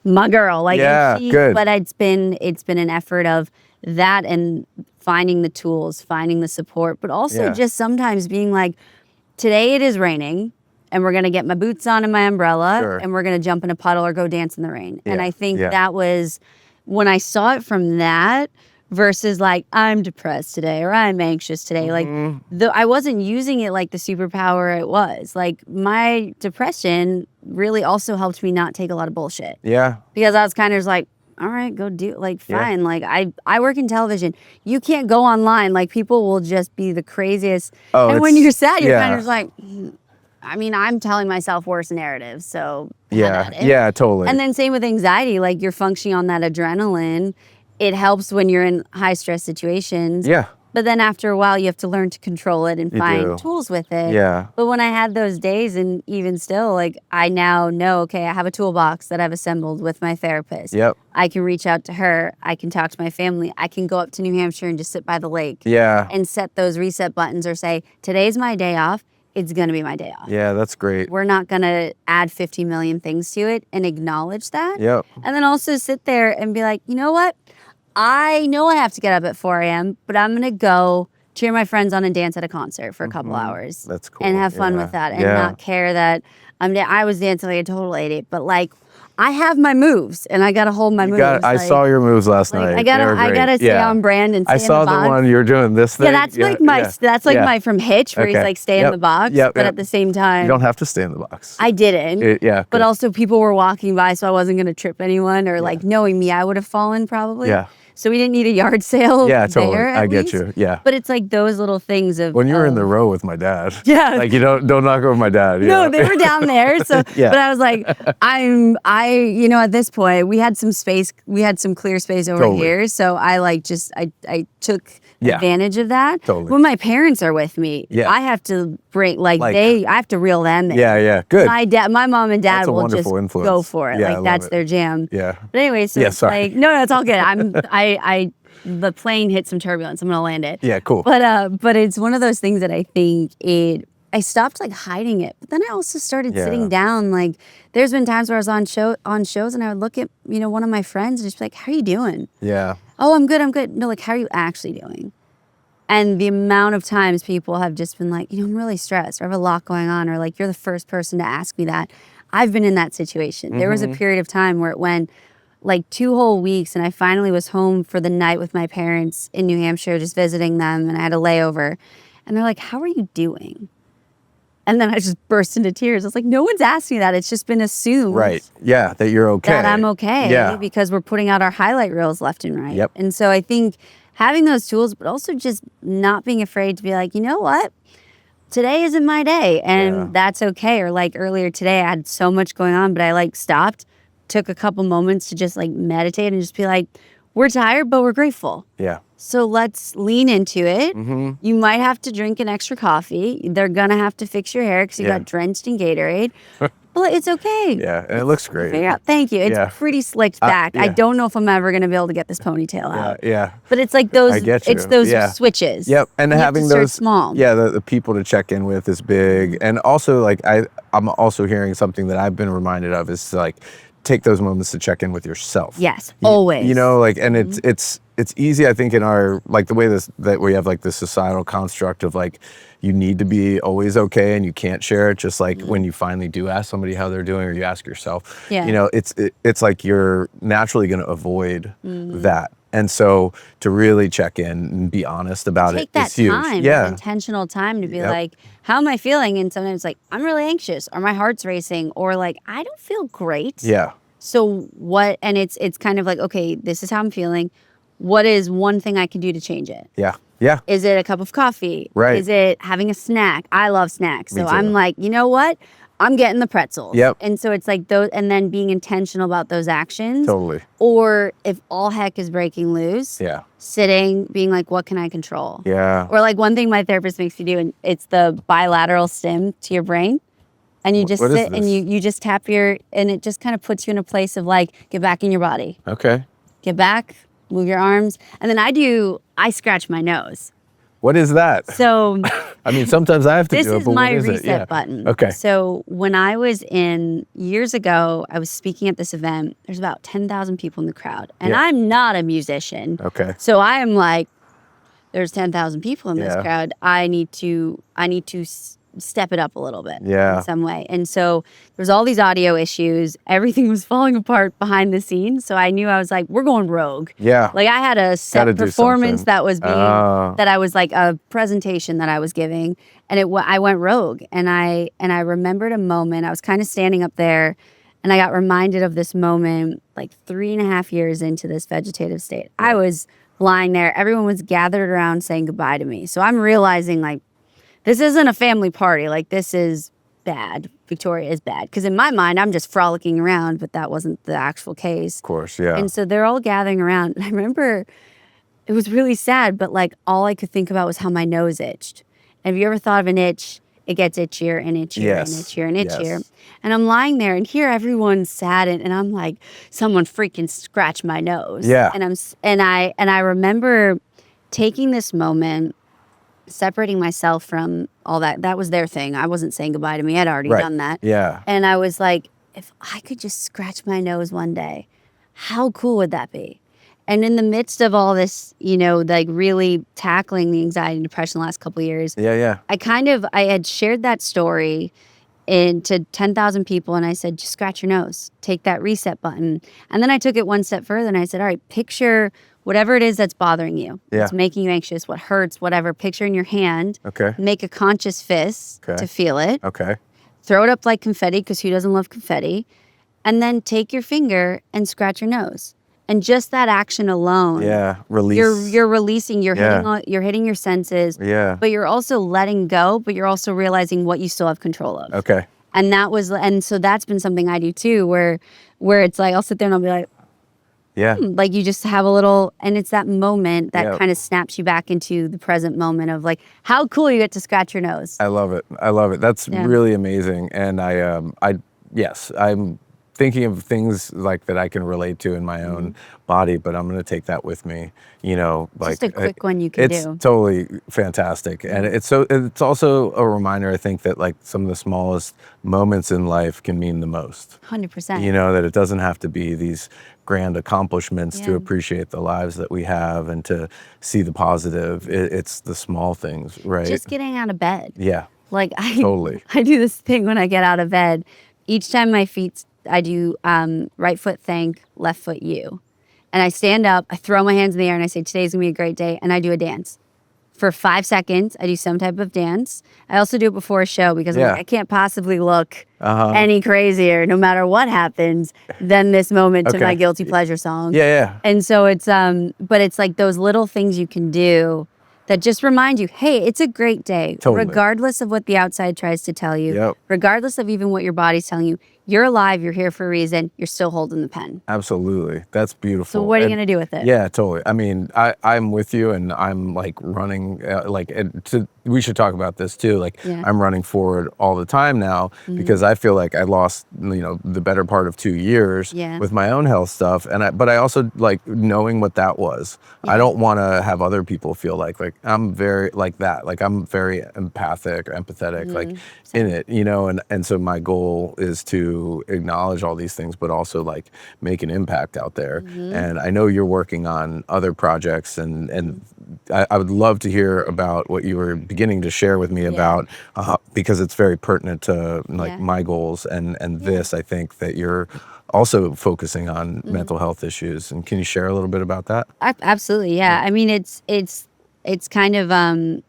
my girl. Like, Yeah, and good. But it's been an effort of that and finding the tools, finding the support, but also just sometimes being like, today it is raining and we're going to get my boots on and my umbrella and we're going to jump in a puddle or go dance in the rain. And I think that was when I saw it from that versus like, I'm depressed today or I'm anxious today. Like I wasn't using it like the superpower it was. Like my depression really also helped me not take a lot of bullshit. Yeah. Because I was kind of like, all right, go do it. Like, fine. Like I work in television. You can't go online. Like people will just be the craziest. Oh, and when you're sad, you're kind of like, I mean, I'm telling myself worse narratives. So yeah, totally. And then same with anxiety. Like you're functioning on that adrenaline. It helps when you're in high stress situations. Yeah. But then after a while, you have to learn to control it and find tools with it. Yeah. But when I had those days, and even still, like I now know, okay, I have a toolbox that I've assembled with my therapist. Yep. I can reach out to her. I can talk to my family. I can go up to New Hampshire and just sit by the lake. Yeah. And set those reset buttons or say, today's my day off. It's going to be my day off. Yeah, that's great. We're not going to add 50 million things to it and acknowledge that. Yep. And then also sit there and be like, you know what? I know I have to get up at 4 a.m., but I'm going to go cheer my friends on and dance at a concert for a couple hours. That's cool. And have fun with that and not care that I was dancing like a total idiot. But like, I have my moves and I got to hold my moves. I saw your moves last night. I gotta stay on brand and stay I saw in the box. the one you're doing this thing. Yeah, that's like my from Hitch where he's like stay in the box, but at the same time. You don't have to stay in the box. I didn't. But also people were walking by, so I wasn't going to trip anyone or like knowing me, I would have fallen probably. Yeah. So we didn't need a yard sale. Yeah, totally. There, I get you. Yeah. But it's like those little things of when you were in the row with my dad. Yeah. Like you don't knock over my dad. No, they were down there. So but I was like, at this point we had some space, we had some clear space over here. So I I took advantage of that. Totally. When my parents are with me, I have to bring I have to reel them in. Yeah, good. My mom and dad will just influence. Go for it. Yeah, like that's their jam. Yeah. But anyway, so it's like no, it's all good. The plane hit some turbulence. I'm gonna land it. Yeah, cool. But it's one of those things that I think I stopped like hiding it, but then I also started sitting down. Like there's been times where I was on shows and I would look at one of my friends and just be like, "How are you doing?" Yeah. Oh, I'm good. I'm good. No, like how are you actually doing? And the amount of times people have just been like, I'm really stressed or I have a lot going on, or like you're the first person to ask me that. I've been in that situation. There was a period of time where it went like 2 whole weeks and I finally was home for the night with my parents in New Hampshire, just visiting them, and I had a layover. And they're like, "How are you doing?" And then I just burst into tears. I was like, no one's asked me that. It's just been assumed. Right. Yeah, that you're okay. That I'm okay. Yeah. Because we're putting out our highlight reels left and right. Yep. And so I think having those tools, but also just not being afraid to be like, you know what? Today isn't my day. And that's okay. Or like earlier today, I had so much going on, but I like stopped, took a couple moments to just like meditate and just be like, we're tired, but we're grateful. Yeah. So let's lean into it. You might have to drink an extra coffee. They're going to have to fix your hair because you got drenched in Gatorade. But it's okay. Yeah, and it looks great. Thank you. It's pretty slicked back. I don't know if I'm ever going to be able to get this ponytail out. Yeah. But it's like those, I get you. it's those switches. Yep, and having those small. Yeah, the people to check in with is big. And also like I'm also hearing something that I've been reminded of is like take those moments to check in with yourself. Yes, always. Like, and it's easy, I think, in our, like the way that we have like this societal construct of like, you need to be always okay and you can't share it. Just like when you finally do ask somebody how they're doing, or you ask yourself, it's like you're naturally going to avoid that. And so to really check in and be honest about it is huge. Take that time, that intentional time to be like, how am I feeling? And sometimes it's like, I'm really anxious, or my heart's racing, or like, I don't feel great. Yeah. So what, and it's kind of like, okay, this is how I'm feeling. What is one thing I can do to change it? Yeah. Yeah. Is it a cup of coffee? Right. Is it having a snack? I love snacks. Me So too. I'm like, you know what? I'm getting the pretzels. Yep. And so it's like those, and then being intentional about those actions. Totally. Or if all heck is breaking loose, sitting, being like, what can I control? Yeah. Or like one thing my therapist makes me do, and it's the bilateral stim to your brain. And you just sit and you just tap and it just kind of puts you in a place of like, get back in your body. Okay. Get back, move your arms. And then I scratch my nose. What is that? So I mean, sometimes I have to This do it, is but my what is it? reset Yeah. button. Okay. So when I was years ago, I was speaking at this event. There's about 10,000 people in the crowd. And Yeah. I'm not a musician. Okay. So I am like, there's 10,000 people in this Yeah. crowd. I need to step it up a little bit Yeah. in some way. And so there's all these audio issues. Everything was falling apart behind the scenes. So I knew, I was like, we're going rogue. Yeah. Like I had a set Gotta do performance something. that was being, Oh. that I was like a presentation that I was giving. And I went rogue. And I remembered a moment. I was kind of standing up there and I got reminded of this moment like 3.5 years into this vegetative state. I was lying there. Everyone was gathered around saying goodbye to me. So I'm realizing like, this isn't a family party. Like this is bad. Victoria is bad. Because in my mind, I'm just frolicking around, but that wasn't the actual case. Of course, yeah. And so they're all gathering around. And I remember it was really sad, but like all I could think about was how my nose itched. And have you ever thought of an itch? It gets itchier and itchier Yes. and itchier and itchier. Yes. And I'm lying there and here everyone's sad and I'm like, someone freaking scratched my nose. Yeah. And I remember taking this moment, separating myself from all that. That was their thing. I wasn't saying goodbye to me. I'd already Right. done that. Yeah. And I was like, if I could just scratch my nose one day, how cool would that be? And in the midst of all this, you know, like really tackling the anxiety and depression the last couple of years, Yeah. I had shared that story to 10,000 people and I said, just scratch your nose, take that reset button. And then I took it one step further and I said, all right, picture whatever it is that's bothering you. Yeah. It's making you anxious, what hurts, whatever. Picture in your hand. Okay. Make a conscious fist Okay. to feel it. Okay. Throw it up like confetti, because who doesn't love confetti? And then take your finger and scratch your nose. And just that action alone, Yeah. Release. you're releasing, Yeah. you're hitting your senses, Yeah. but you're also letting go, but you're also realizing what you still have control of. Okay. And so that's been something I do too, where it's like I'll sit there and I'll be like, Yeah. like you just have a little, and it's that moment that Yeah. kind of snaps you back into the present moment of like how cool you get to scratch your nose. I love it. I love it. That's Yeah. really amazing. And yes, I'm thinking of things like that I can relate to in my own body, but I'm going to take that with me, you know, like Just a quick one you can it's do. totally fantastic. And it's also a reminder, I think, that like some of the smallest moments in life can mean the most. 100%. You know, that it doesn't have to be these grand accomplishments to Yeah. appreciate the lives that we have and to see the positive. It's the small things, right? Just getting out of bed. Yeah, Like totally. I do this thing when I get out of bed. Each time I do right foot thank, left foot you. And I stand up, I throw my hands in the air and I say, today's gonna be a great day. And I do a dance. For 5 seconds, I do some type of dance. I also do it before a show because I'm Yeah. like, I can't possibly look Uh-huh. any crazier no matter what happens than this moment to Okay. my guilty pleasure song. Yeah. And so it's but it's like those little things you can do that just remind you, hey, it's a great day. Totally. Regardless of what the outside tries to tell you, Yep. regardless of even what your body's telling you, you're alive, you're here for a reason, you're still holding the pen. Absolutely. That's beautiful. So what are you And- going to do with it? Yeah, totally. I mean, I'm with you, and I'm like running. We should talk about this too. Like, Yeah. I'm running forward all the time now because I feel like I lost, the better part of 2 years Yeah. with my own health stuff, but I also like knowing what that was. I don't want to have other people feel like I'm very like that. Like I'm very empathic, empathetic, like in it, and so my goal is to acknowledge all these things, but also like make an impact out there. And I know you're working on other projects, and I would love to hear about what you were beginning to share with me about, because it's very pertinent to like Yeah. my goals and this. I think that you're also focusing on mental health issues. And can you share a little bit about that? Absolutely, yeah. I mean, it's kind of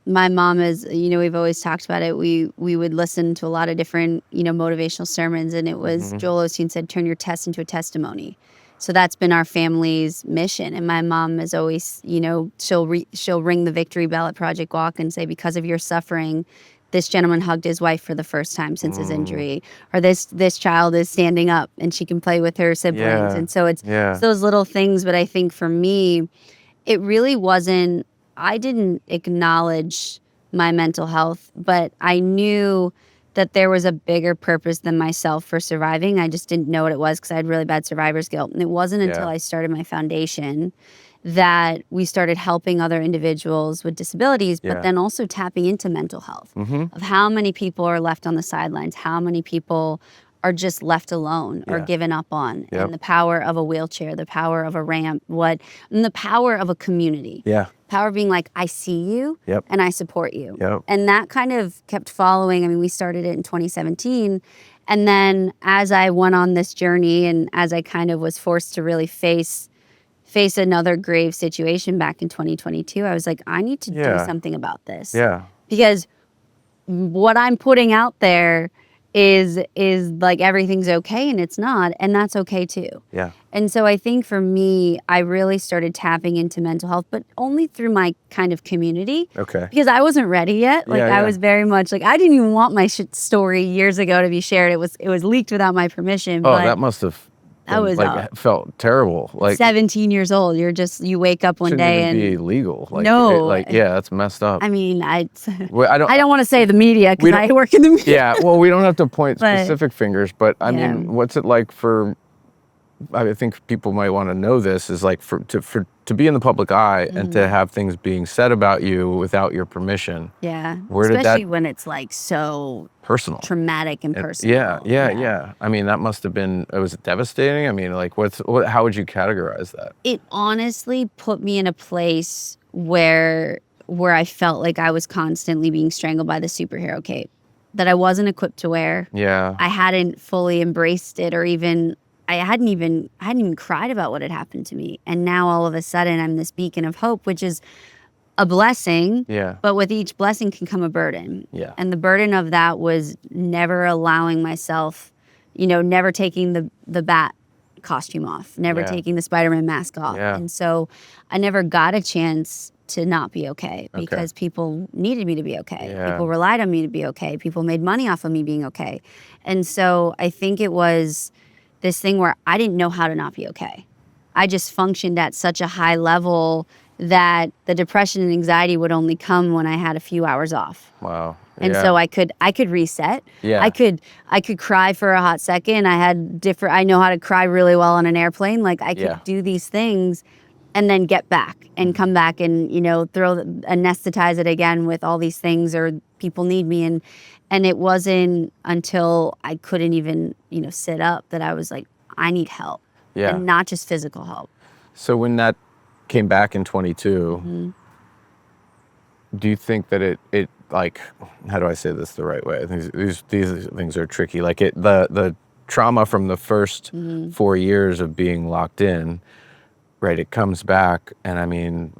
my mom is, we've always talked about it. We would listen to a lot of different, motivational sermons, and it was Joel Osteen said, "Turn your test into a testimony." So that's been our family's mission. And my mom is always, she'll ring the victory bell at Project Walk and say, because of your suffering, this gentleman hugged his wife for the first time since his injury, or this child is standing up and she can play with her siblings. Yeah. And so it's Yeah. those little things. But I think for me, it really wasn't, I didn't acknowledge my mental health, but I knew that there was a bigger purpose than myself for surviving. I just didn't know what it was because I had really bad survivor's guilt. And it wasn't until Yeah. I started my foundation that we started helping other individuals with disabilities, Yeah. but then also tapping into mental health Mm-hmm. of how many people are left on the sidelines, how many people are just left alone or Yeah. given up on, Yep. and the power of a wheelchair, the power of a ramp, and the power of a community. Yeah. Power of being like, I see you Yep. and I support you. Yep. And that kind of kept following. I mean, we started it in 2017. And then as I went on this journey and as I kind of was forced to really face another grave situation back in 2022, I was like, I need to do Yeah. something about this. Yeah. Because what I'm putting out there is like everything's okay, and it's not, and that's okay too. Yeah. And so I think for me, I really started tapping into mental health, but only through my kind of community. Okay. Because I wasn't ready yet. Like Yeah, I yeah. was very much like I didn't even want my story years ago to be shared. It was leaked without my permission. Oh, but that must have that been, was like felt terrible. Like 17 years old. You wake up one shouldn't day even and be legal. Like, No. yeah, that's messed up. I mean, Well, I don't want to say the media We because don't- I work in the media. Yeah, well, we don't have to point But- specific fingers, but I Yeah. mean, what's it like for? I think people might want to know this is like to be in the public eye and to have things being said about you without your permission. Yeah. Where did Especially that- when it's like so Personal. traumatic and personal. Yeah. I mean, that must have been. Was it devastating? I mean, like, how would you categorize that? It honestly put me in a place where I felt like I was constantly being strangled by the superhero cape that I wasn't equipped to wear. Yeah. I hadn't fully embraced it, or even I hadn't even cried about what had happened to me. And now all of a sudden I'm this beacon of hope, which is a blessing. Yeah. But with each blessing can come a burden. Yeah. And the burden of that was never allowing myself, never taking the bat costume off, never Yeah. taking the Spider-Man mask off. Yeah. And so I never got a chance to not be okay because people needed me to be okay. Yeah. People relied on me to be okay. People made money off of me being okay. And so I think it was this thing where I didn't know how to not be okay. I just functioned at such a high level that the depression and anxiety would only come when I had a few hours off. Wow. And Yeah. so I could reset. Yeah. I could cry for a hot second. I know how to cry really well on an airplane. Like I could Yeah. do these things and then get back and come back and, anesthetize it again with all these things, or people need me. And it wasn't until I couldn't even, sit up that I was like, I need help. Yeah. And not just physical help. So when that came back in 22, Mm-hmm. do you think that it like, how do I say this the right way? I think these things are tricky. Like the trauma from the first Mm-hmm. 4 years of being locked in, right? It comes back, and I mean,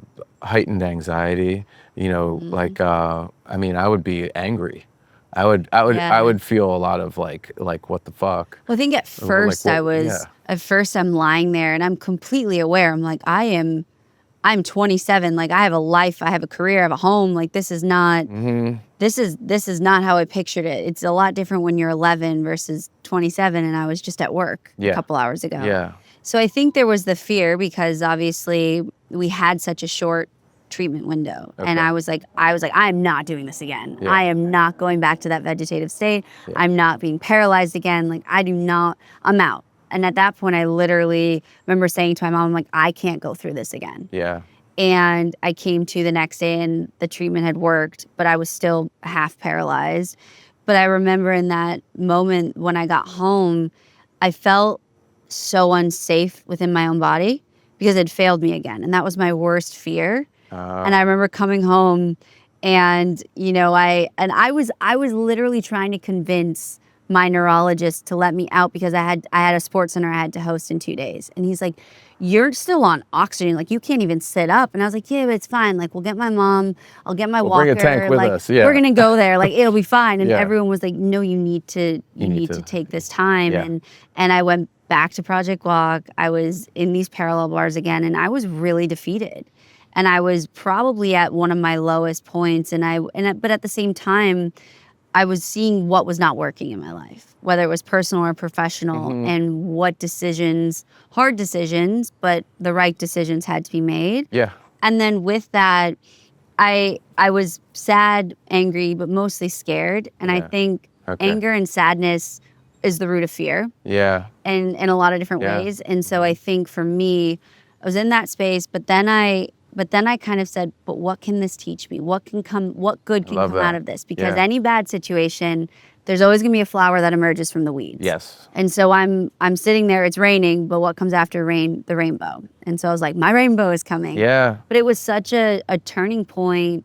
heightened anxiety. Mm-hmm. Like I mean, I would be angry. I would Yeah. feel a lot of like what the fuck. Well, I think at first yeah. at first I'm lying there and I'm completely aware. I'm like, I'm 27. Like I have a life, I have a career, I have a home. Like this is not, Mm-hmm. this is not how I pictured it. It's a lot different when you're 11 versus 27. And I was just at work Yeah. a couple hours ago. Yeah. So I think there was the fear because obviously we had such a short treatment window. And Okay. I was like, I'm not doing this again. Yeah. I am not going back to that vegetative state. I'm not being paralyzed again. Like I'm out. And at that point, I literally remember saying to my mom, I'm like, I can't go through this again. Yeah. And I came to the next day and the treatment had worked, but I was still half paralyzed. But I remember in that moment when I got home, I felt so unsafe within my own body because it failed me again. And that was my worst fear. And I remember coming home and, I was literally trying to convince my neurologist to let me out because I had a sports center I had to host in 2 days. And he's like, you're still on oxygen. Like, you can't even sit up. And I was like, yeah, but it's fine. Like, we'll get my mom. I'll get my walker. bring a tank with like, us. Yeah. We're going to go there. Like, it'll be fine. And Yeah. everyone was like, no, you need to take this time. Yeah. And I went back to Project Walk. I was in these parallel bars again. And I was really defeated. And I was probably at one of my lowest points. But at the same time, I was seeing what was not working in my life, whether it was personal or professional, and what decisions, hard decisions, but the right decisions had to be made. Yeah. And then with that, I was sad, angry, but mostly scared. And I Yeah. think Okay. anger and sadness is the root of fear Yeah. and in a lot of different Yeah. ways. And so I think for me, I was in that space, but then I kind of said, but what can this teach me? What good can Love come out that. of this? Because Yeah. any bad situation, there's always gonna be a flower that emerges from the weeds. Yes. And so I'm sitting there, it's raining, but what comes after rain? The rainbow. And so I was like, my rainbow is coming. Yeah. But it was such a turning point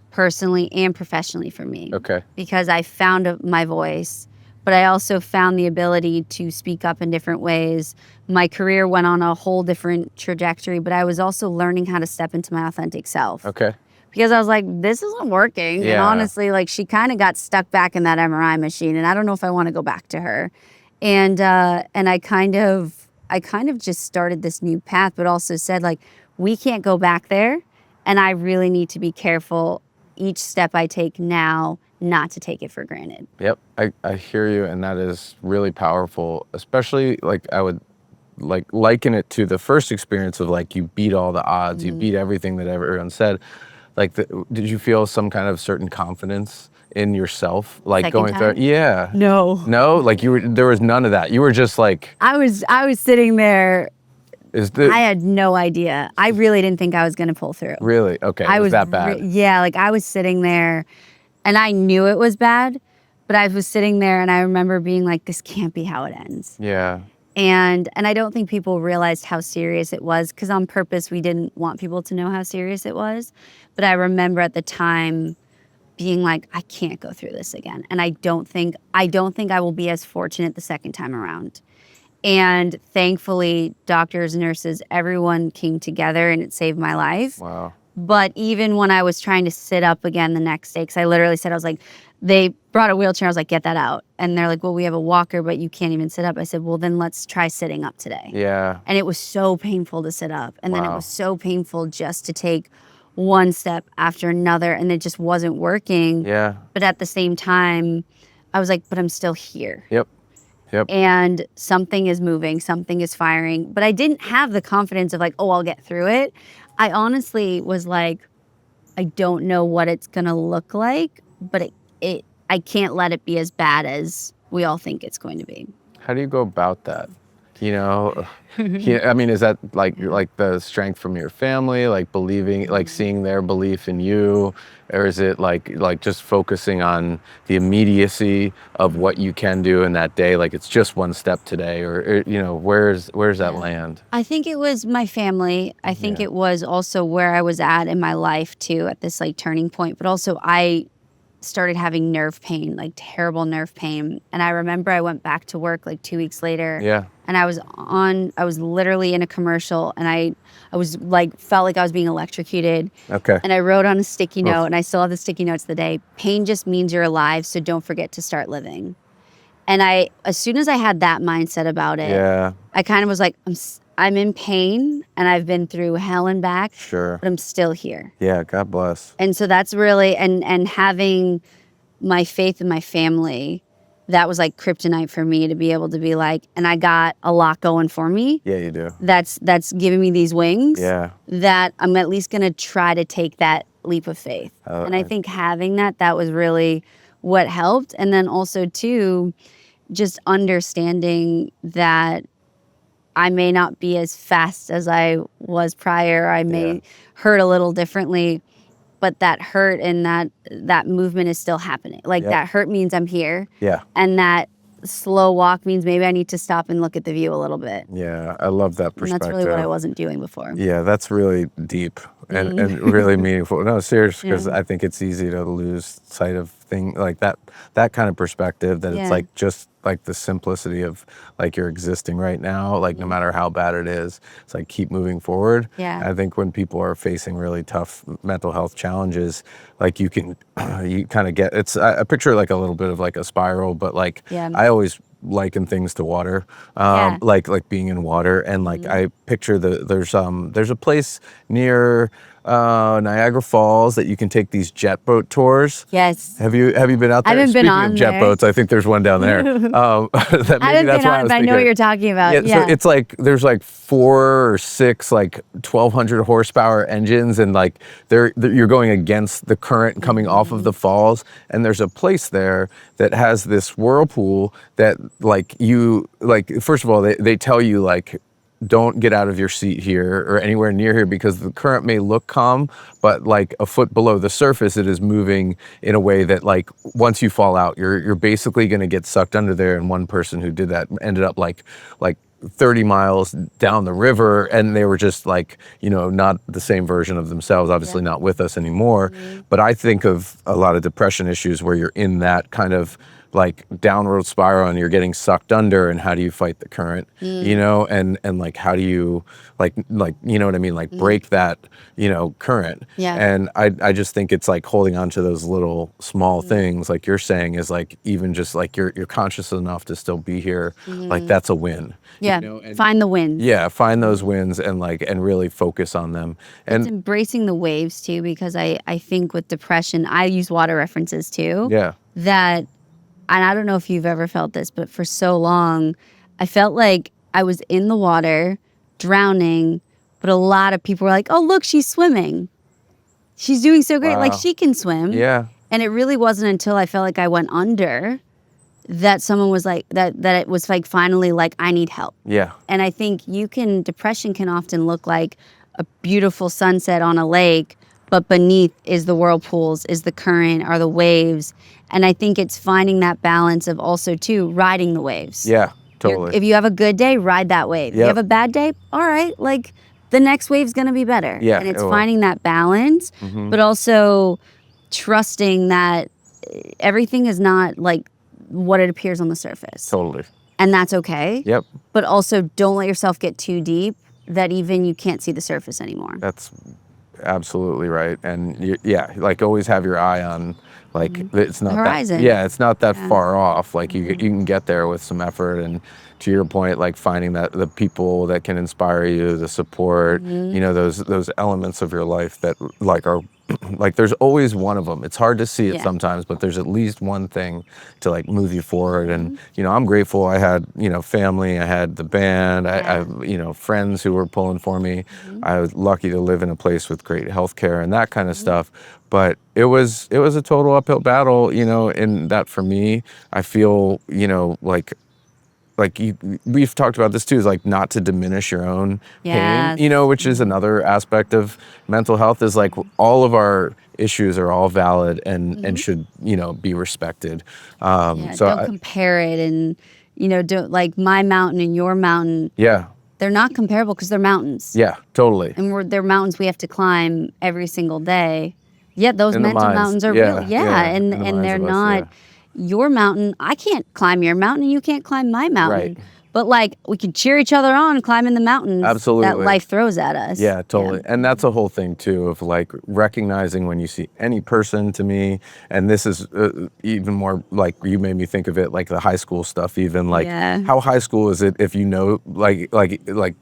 personally and professionally for me. Okay. Because I found my voice, but I also found the ability to speak up in different ways. My career went on a whole different trajectory, but I was also learning how to step into my authentic self. Okay. Because I was like, this isn't working. And Yeah. honestly, like she kind of got stuck back in that MRI machine, and I don't know if I want to go back to her. And I kind of just started this new path, but also said like, we can't go back there, and I really need to be careful each step I take now not to take it for granted. Yep. I hear you, and that is really powerful, especially like I would like liken it to the first experience of like you beat all the odds, you beat everything that everyone said. Like, did you feel some kind of certain confidence in yourself, like Second going through? time? Yeah. No. No, like there was none of that. You were just like, I was sitting there. I I had no idea. I really didn't think I was going to pull through. really okay? I It was was that bad? yeah, like I was sitting there and I knew it was bad, but I was sitting there and I remember being like, this can't be how it ends. Yeah. And I don't think people realized how serious it was, because on purpose we didn't want people to know how serious it was. But I remember at the time being like, I can't go through this again. And I don't think I will be as fortunate the second time around. And thankfully, doctors, nurses, everyone came together and it saved my life. Wow. But even when I was trying to sit up again the next day, because I literally said, I was like, they brought a wheelchair. I was like, get that out. And they're like, well, we have a walker, but you can't even sit up. I said, well, then let's try sitting up today. Yeah. And it was so painful to sit up. And then it Wow. was so painful just to take one step after another. And it just wasn't working. Yeah. But at the same time, I was like, but I'm still here. Yep. Yep. And something is moving, something is firing. But I didn't have the confidence of like, oh, I'll get through it. I honestly was like, I don't know what it's going to look like, but I can't let it be as bad as we all think it's going to be. How do you go about that? You know, I mean, is that like the strength from your family, like believing, like seeing their belief in you, or is it like just focusing on the immediacy of what you can do in that day? Like it's just one step today, or you know, where's that land? I think it was my family. I think it was also where I was at in my life too, at this like turning point. But also I started having nerve pain, like terrible nerve pain. And I remember I went back to work like 2 weeks later. Yeah. And I was literally in a commercial, and I was like, felt like I was being electrocuted. Okay. And I wrote on a sticky note, Oof. and I still have the sticky notes today. Pain just means you're alive, so don't forget to start living. And as soon as I had that mindset about it, Yeah. I kind of was like, I'm in pain, and I've been through hell and back, Sure. but I'm still here. Yeah. God bless. And so that's really, and having my faith in my family, that was like kryptonite for me to be able to be like, and I got a lot going for me. Yeah, you do. That's giving me these wings. Yeah. That I'm at least going to try to take that leap of faith. And I think having that was really what helped. And then also too, just understanding that I may not be as fast as I was prior. I may hurt a little differently, but that hurt and that movement is still happening. Like that hurt means I'm here. Yeah. And that slow walk means maybe I need to stop and look at the view a little bit. Yeah. I love that And perspective. that's really what I wasn't doing before. Yeah, that's really deep and really meaningful. No, serious, because Yeah. I think it's easy to lose sight of things like that kind of perspective, that Yeah. it's like just like the simplicity of like you're existing right now, like no matter how bad it is, it's like keep moving forward. Yeah. I think when people are facing really tough mental health challenges, like you kind of get, I picture like a little bit of like a spiral, but like I always liken things to water, like being in water, and like I picture there's a place near Niagara Falls that you can take these jet boat tours. Yes. Have you been out there? I haven't been Speaking on of jet there. boats, I think there's one down there. That I haven't been on, but I know what you're talking about. Yeah. So it's like there's like 4 or 6 like 1,200 horsepower engines, and like you're going against the current coming off of the falls. And there's a place there that has this whirlpool that like first of all they tell you like don't get out of your seat here or anywhere near here, because the current may look calm, but like a foot below the surface, it is moving in a way that like once you fall out, you're basically going to get sucked under there. And one person who did that ended up like 30 miles down the river, and they were just like, not the same version of themselves, obviously not with us anymore. But I think of a lot of depression issues where you're in that kind of like downward spiral and you're getting sucked under, and how do you fight the current, and like how do you like you know what I mean, like break that current. And I just think it's like holding on to those little small things, like you're saying, is like even just like you're conscious enough to still be here, like that's a win. And find the wins. Find those wins and like and really focus on them. And it's embracing the waves too, because I think with depression, I use water references too. That, and I don't know if you've ever felt this, but for so long, I felt like I was in the water, drowning, but a lot of people were like, oh, look, she's swimming. She's doing so great. Like, she can swim. And it really wasn't until I felt like I went under that someone was like, that it was like finally like, I need help. And I think depression can often look like a beautiful sunset on a lake, but beneath is the whirlpools, is the current, are the waves. And I think it's finding that balance of also, too, riding the waves. Totally. If you have a good day, ride that wave. If you have a bad day, all right, like the next wave's going to be better. And it's finding that balance, but also trusting that everything is not like what it appears on the surface. Totally. And that's okay. But also don't let yourself get too deep that even you can't see the surface anymore. That's absolutely right. And like always have your eye on like it's not horizon. It's not that far off. Like you can get there with some effort. And to your point, like finding that the people that can inspire you, the support, those elements of your life that like are like there's always one of them. It's hard to see it sometimes, but there's at least one thing to like move you forward. And I'm grateful I had family, I had the band, I friends who were pulling for me. I was lucky to live in a place with great healthcare and that kind of stuff. But it was a total uphill battle, in that for me, I feel we've talked about this too, is like not to diminish your own pain, which is another aspect of mental health, is like all of our issues are all valid and should, be respected. So don't compare it and, don't like my mountain and your mountain. They're not comparable because they're mountains. Totally. And they're mountains we have to climb every single day. Those mental mountains are real. And they're not. Your mountain, I can't climb your mountain and you can't climb my mountain. But like we can cheer each other on climbing the mountains that life throws at us. Totally. And that's a whole thing too of like recognizing when you see any person, to me, and this is even more like you made me think of it like the high school stuff, even like how high school is it if like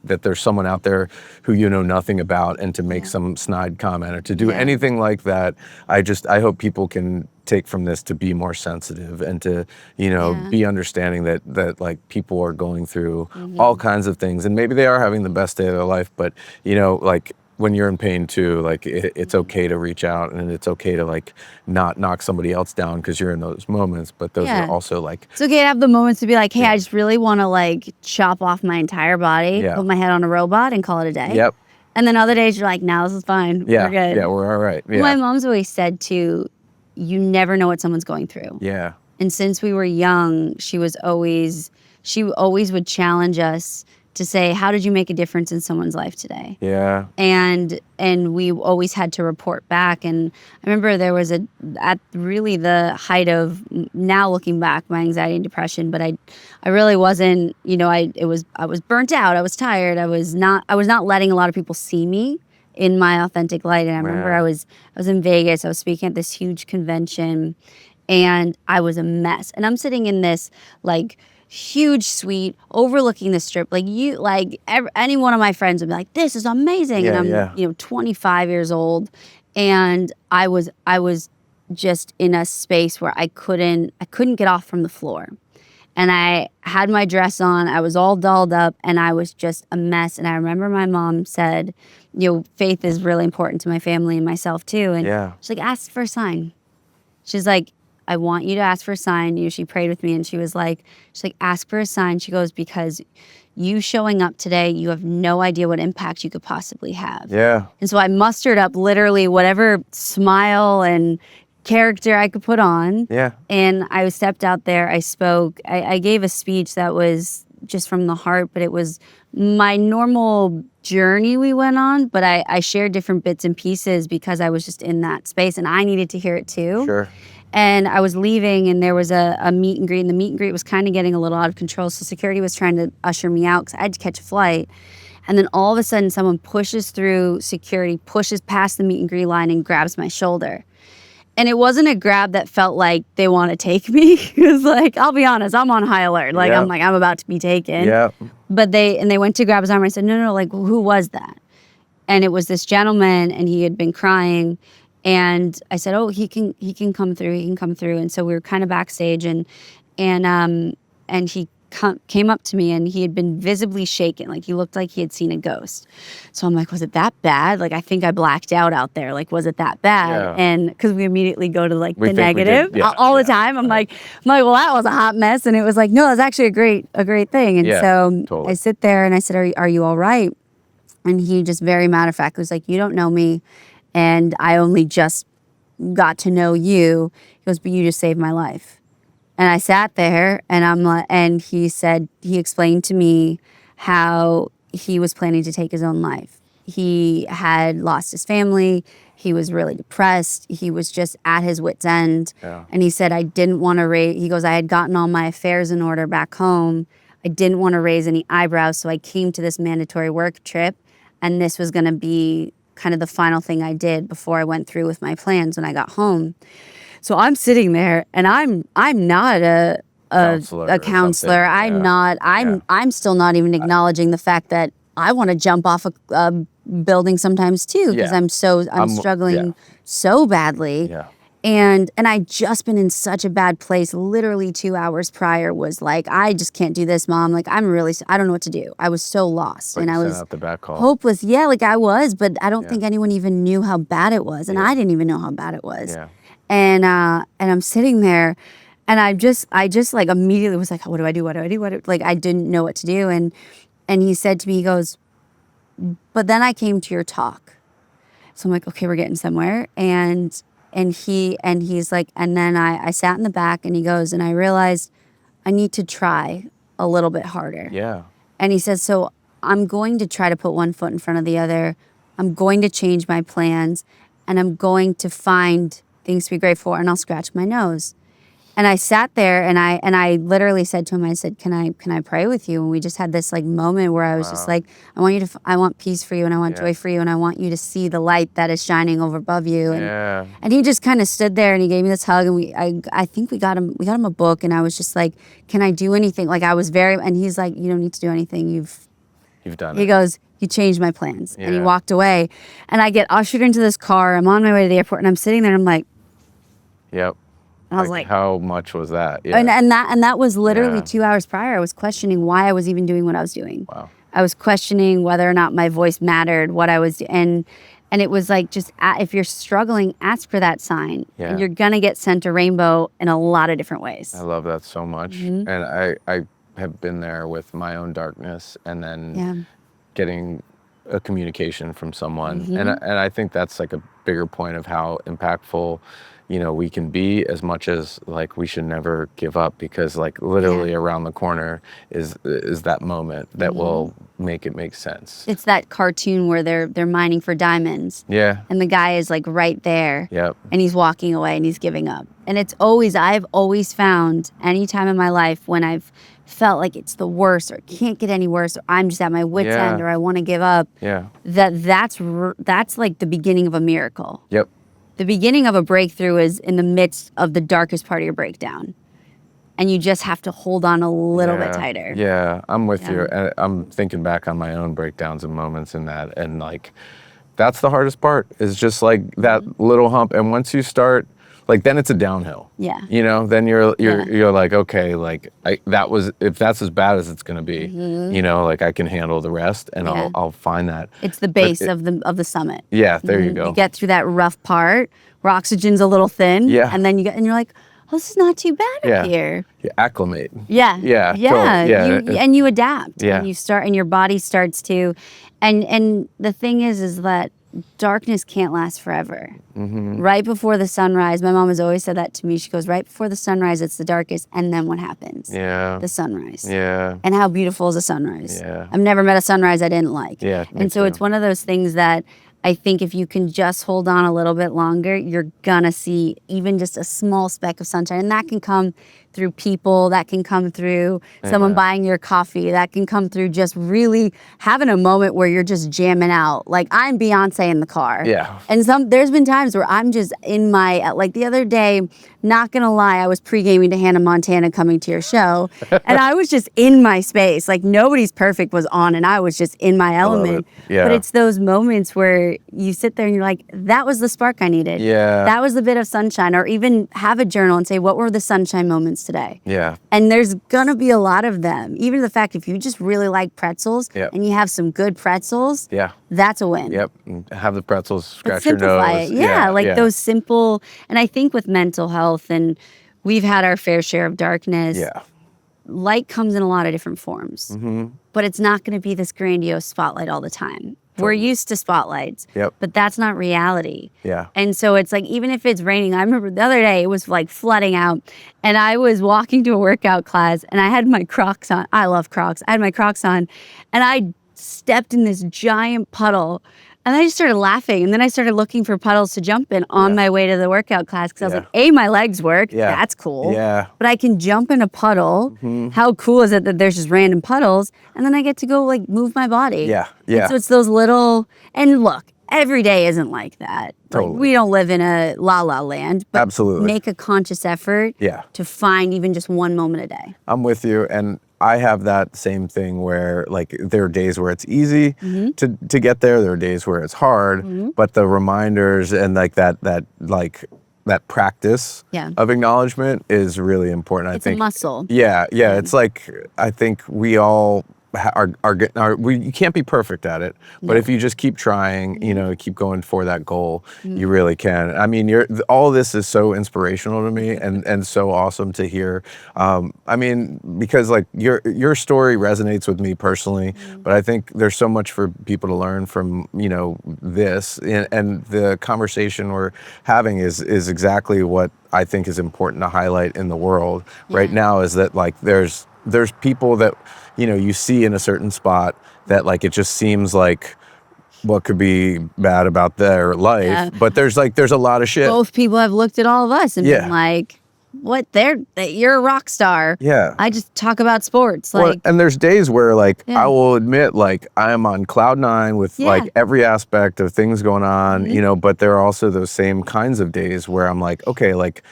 that there's someone out there who nothing about, and to make some snide comment or to do anything like that. I hope people can take from this to be more sensitive and to be understanding that like people are going through all kinds of things, and maybe they are having the best day of their life, but like when you're in pain too, like it's okay to reach out, and it's okay to like not knock somebody else down because you're in those moments, but those are also like it's okay to have the moments to be like, hey, I just really want to like chop off my entire body, put my head on a robot and call it a day. And then other days you're like, no, this is fine, we're good, we're all right. My mom's always said too, you never know what someone's going through. And since we were young, she always would challenge us to say, how did you make a difference in someone's life today? And we always had to report back. And I remember there was at really the height of, now looking back, my anxiety and depression, but I really wasn't, I was burnt out, I was tired, I was not letting a lot of people see me in my authentic light. And I remember I was in Vegas, I was speaking at this huge convention, and I was a mess. And I'm sitting in this like huge suite overlooking the strip. Like any one of my friends would be like, this is amazing. And I'm 25 years old, and I was just in a space where I couldn't get off from the floor. And I had my dress on, I was all dolled up, and I was just a mess. And I remember my mom said, faith is really important to my family and myself too. And she's like, ask for a sign. She's like, I want you to ask for a sign. She prayed with me, and she's like, ask for a sign. She goes, because you showing up today, you have no idea what impact you could possibly have. Yeah. And so I mustered up literally whatever smile and character I could put on. Yeah. And I stepped out there. I spoke. I gave a speech that was just from the heart, but it was my normal journey we went on, but I shared different bits and pieces because I was just in that space and I needed to hear it too. Sure. And I was leaving, and there was a meet and greet, and the meet and greet was kind of getting a little out of control. So security was trying to usher me out because I had to catch a flight. And then all of a sudden, someone pushes through security, pushes past the meet and greet line, and grabs my shoulder. And it wasn't a grab that felt like they want to take me. It was like, I'll be honest, I'm on high alert. Like, yeah. I'm about to be taken. Yeah. But they went to grab his arm. And I said, no, like, who was that? And it was this gentleman, and he had been crying. And I said, oh, he can come through. He can come through. And so we were kind of backstage, and he came up to me, and he had been visibly shaken. Like, he looked like he had seen a ghost. So I'm like, was it that bad? Like, I think I blacked out there. Like, was it that bad? Yeah. And because we immediately go to like We the think we negative did. Yeah, all the yeah. time. I'm like, well, that was a hot mess. And it was like, no, that's actually a great thing. And Yeah, so totally. I sit there and I said, are you all right? And he just very matter of fact was like, you don't know me, and I only just got to know you. He goes, but you just saved my life. And I sat there, and I'm like, and he explained to me how he was planning to take his own life. He had lost his family. He was really depressed. He was just at his wit's end. Yeah. And he said, I didn't want to he goes, I had gotten all my affairs in order back home. I didn't want to raise any eyebrows. So I came to this mandatory work trip, and this was going to be kind of the final thing I did before I went through with my plans when I got home. So I'm sitting there, and I'm not a counselor. I'm still not even acknowledging the fact that I want to jump off a building sometimes too, because Yeah. I'm struggling so badly. Yeah. And I'd just been in such a bad place. Literally 2 hours prior was like, I just can't do this, Mom. Like, I don't know what to do. I was so lost. Like, and I sent was out the back call. hopeless. Yeah, like I was, but I don't think anyone even knew how bad it was. And Yeah. I didn't even know how bad it was. Yeah. And I'm sitting there, and I just like immediately was like, what do I do? What do I do? Like, I didn't know what to do. And he said to me, he goes, but then I came to your talk. So I'm like, okay, we're getting somewhere. And he's like, and then I sat in the back, and he goes, and I realized I need to try a little bit harder. Yeah. And he says, so I'm going to try to put one foot in front of the other. I'm going to change my plans, and I'm going to find things to be grateful for, and I'll scratch my nose. And I sat there, and I literally said to him, I said, can I pray with you? And we just had this like moment where I was just like, I want peace for you, and I want joy for you, and I want you to see the light that is shining over above you. And and he just kind of stood there, and he gave me this hug, and I think we got him a book, and I was just like, can I do anything? Like, I was and he's like, you don't need to do anything. You've done it. He goes, you changed my plans. And he walked away, and I get ushered into this car. I'm on my way to the airport, and I'm sitting there, and I'm like, yep. And I was like, how much was that? Yeah. And that was literally 2 hours prior. I was questioning why I was even doing what I was doing. Wow. I was questioning whether or not my voice mattered, what I was, and it was like, just if you're struggling, ask for that sign. Yeah. And you're gonna get sent a rainbow in a lot of different ways. I love that so much. Mm-hmm. And I have been there with my own darkness, and then getting a communication from someone. Mm-hmm. And I think that's like a bigger point of how impactful, we can be, as much as like we should never give up, because like literally around the corner is that moment that will make it make sense. It's that cartoon where they're mining for diamonds. Yeah. And the guy is like right there. Yep. And he's walking away, and he's giving up. And I've always found any time in my life when I've felt like it's the worst, or it can't get any worse, or I'm just at my wit's end, or I want to give up. Yeah. That's like the beginning of a miracle. Yep. The beginning of a breakthrough is in the midst of the darkest part of your breakdown. And you just have to hold on a little bit tighter. Yeah, I'm with you. I'm thinking back on my own breakdowns and moments in that. And like, that's the hardest part, is just like that little hump. And once you start, like, then it's a downhill. Yeah. Then you're like, okay, like if that's as bad as it's gonna be, like I can handle the rest, and I'll find that. It's the base of the summit. Yeah, there you go. You get through that rough part where oxygen's a little thin. Yeah. And then you're like, oh, this is not too bad Yeah. up here. You acclimate. Yeah. Yeah. Yeah. Totally. Yeah. And you adapt. Yeah. And you start, and your body starts to, and the thing is that darkness can't last forever. Right before the sunrise, my mom has always said that to me. She goes, right before the sunrise, it's the darkest. And then what happens? Yeah. The sunrise. Yeah. And how beautiful is a sunrise? Yeah. I've never met a sunrise I didn't like. Yeah, me And so too. it's one of those things that I think if you can just hold on a little bit longer, you're gonna see even just a small speck of sunshine. And that can come through people, that can come through someone buying your coffee, that can come through just really having a moment where you're just jamming out. Like I'm Beyonce in the car. Yeah. And there's been times where I'm just in my, like the other day, not gonna lie, I was pre-gaming to Hannah Montana coming to your show. And I was just in my space. Like Nobody's Perfect was on and I was just in my element. Yeah. But it's those moments where you sit there and you're like, that was the spark I needed. Yeah. That was the bit of sunshine. Or even have a journal and say, what were the sunshine moments today? Yeah. And there's gonna be a lot of them. Even the fact if you just really like pretzels and you have some good pretzels, that's a win. Yep. Have the pretzels, scratch But your simplify nose. it. Yeah, those simple, and I think with mental health, and we've had our fair share of darkness. Yeah. Light comes in a lot of different forms, but it's not going to be this grandiose spotlight all the time. We're used to spotlights, but that's not reality. Yeah. And so it's like, even if it's raining, I remember the other day it was like flooding out and I was walking to a workout class and I had my Crocs on. I love Crocs. I had my Crocs on and I stepped in this giant puddle. And I just started laughing. And then I started looking for puddles to jump in on my way to the workout class. Because I was like, A, my legs work. Yeah. That's cool. Yeah. But I can jump in a puddle. How cool is it that there's just random puddles? And then I get to go like move my body. Yeah. Yeah. And so it's those little, and look, every day isn't like that. Totally. Like we don't live in a la-la land. But Absolutely. make a conscious effort to find even just one moment a day. I'm with you. And I have that same thing where like there are days where it's easy to get there. There are days where it's hard, but the reminders and like that practice of acknowledgement is really important. It's a muscle. Yeah. Yeah. It's like, I think we all you can't be perfect at it, but if you just keep trying, keep going for that goal, you really can. I mean, all this is so inspirational to me and so awesome to hear. I mean, because like your story resonates with me personally, but I think there's so much for people to learn from, this and the conversation we're having is exactly what I think is important to highlight in the world right now, is that like there's people that you see in a certain spot that like it just seems like what could be bad about their life, but there's a lot of shit. Both people have looked at all of us and been like, what, you're a rock star. Yeah. I just talk about sports. Like, well, and there's days where like I will admit like I am on cloud 9 with like every aspect of things going on, but there are also those same kinds of days where I'm like, okay, like,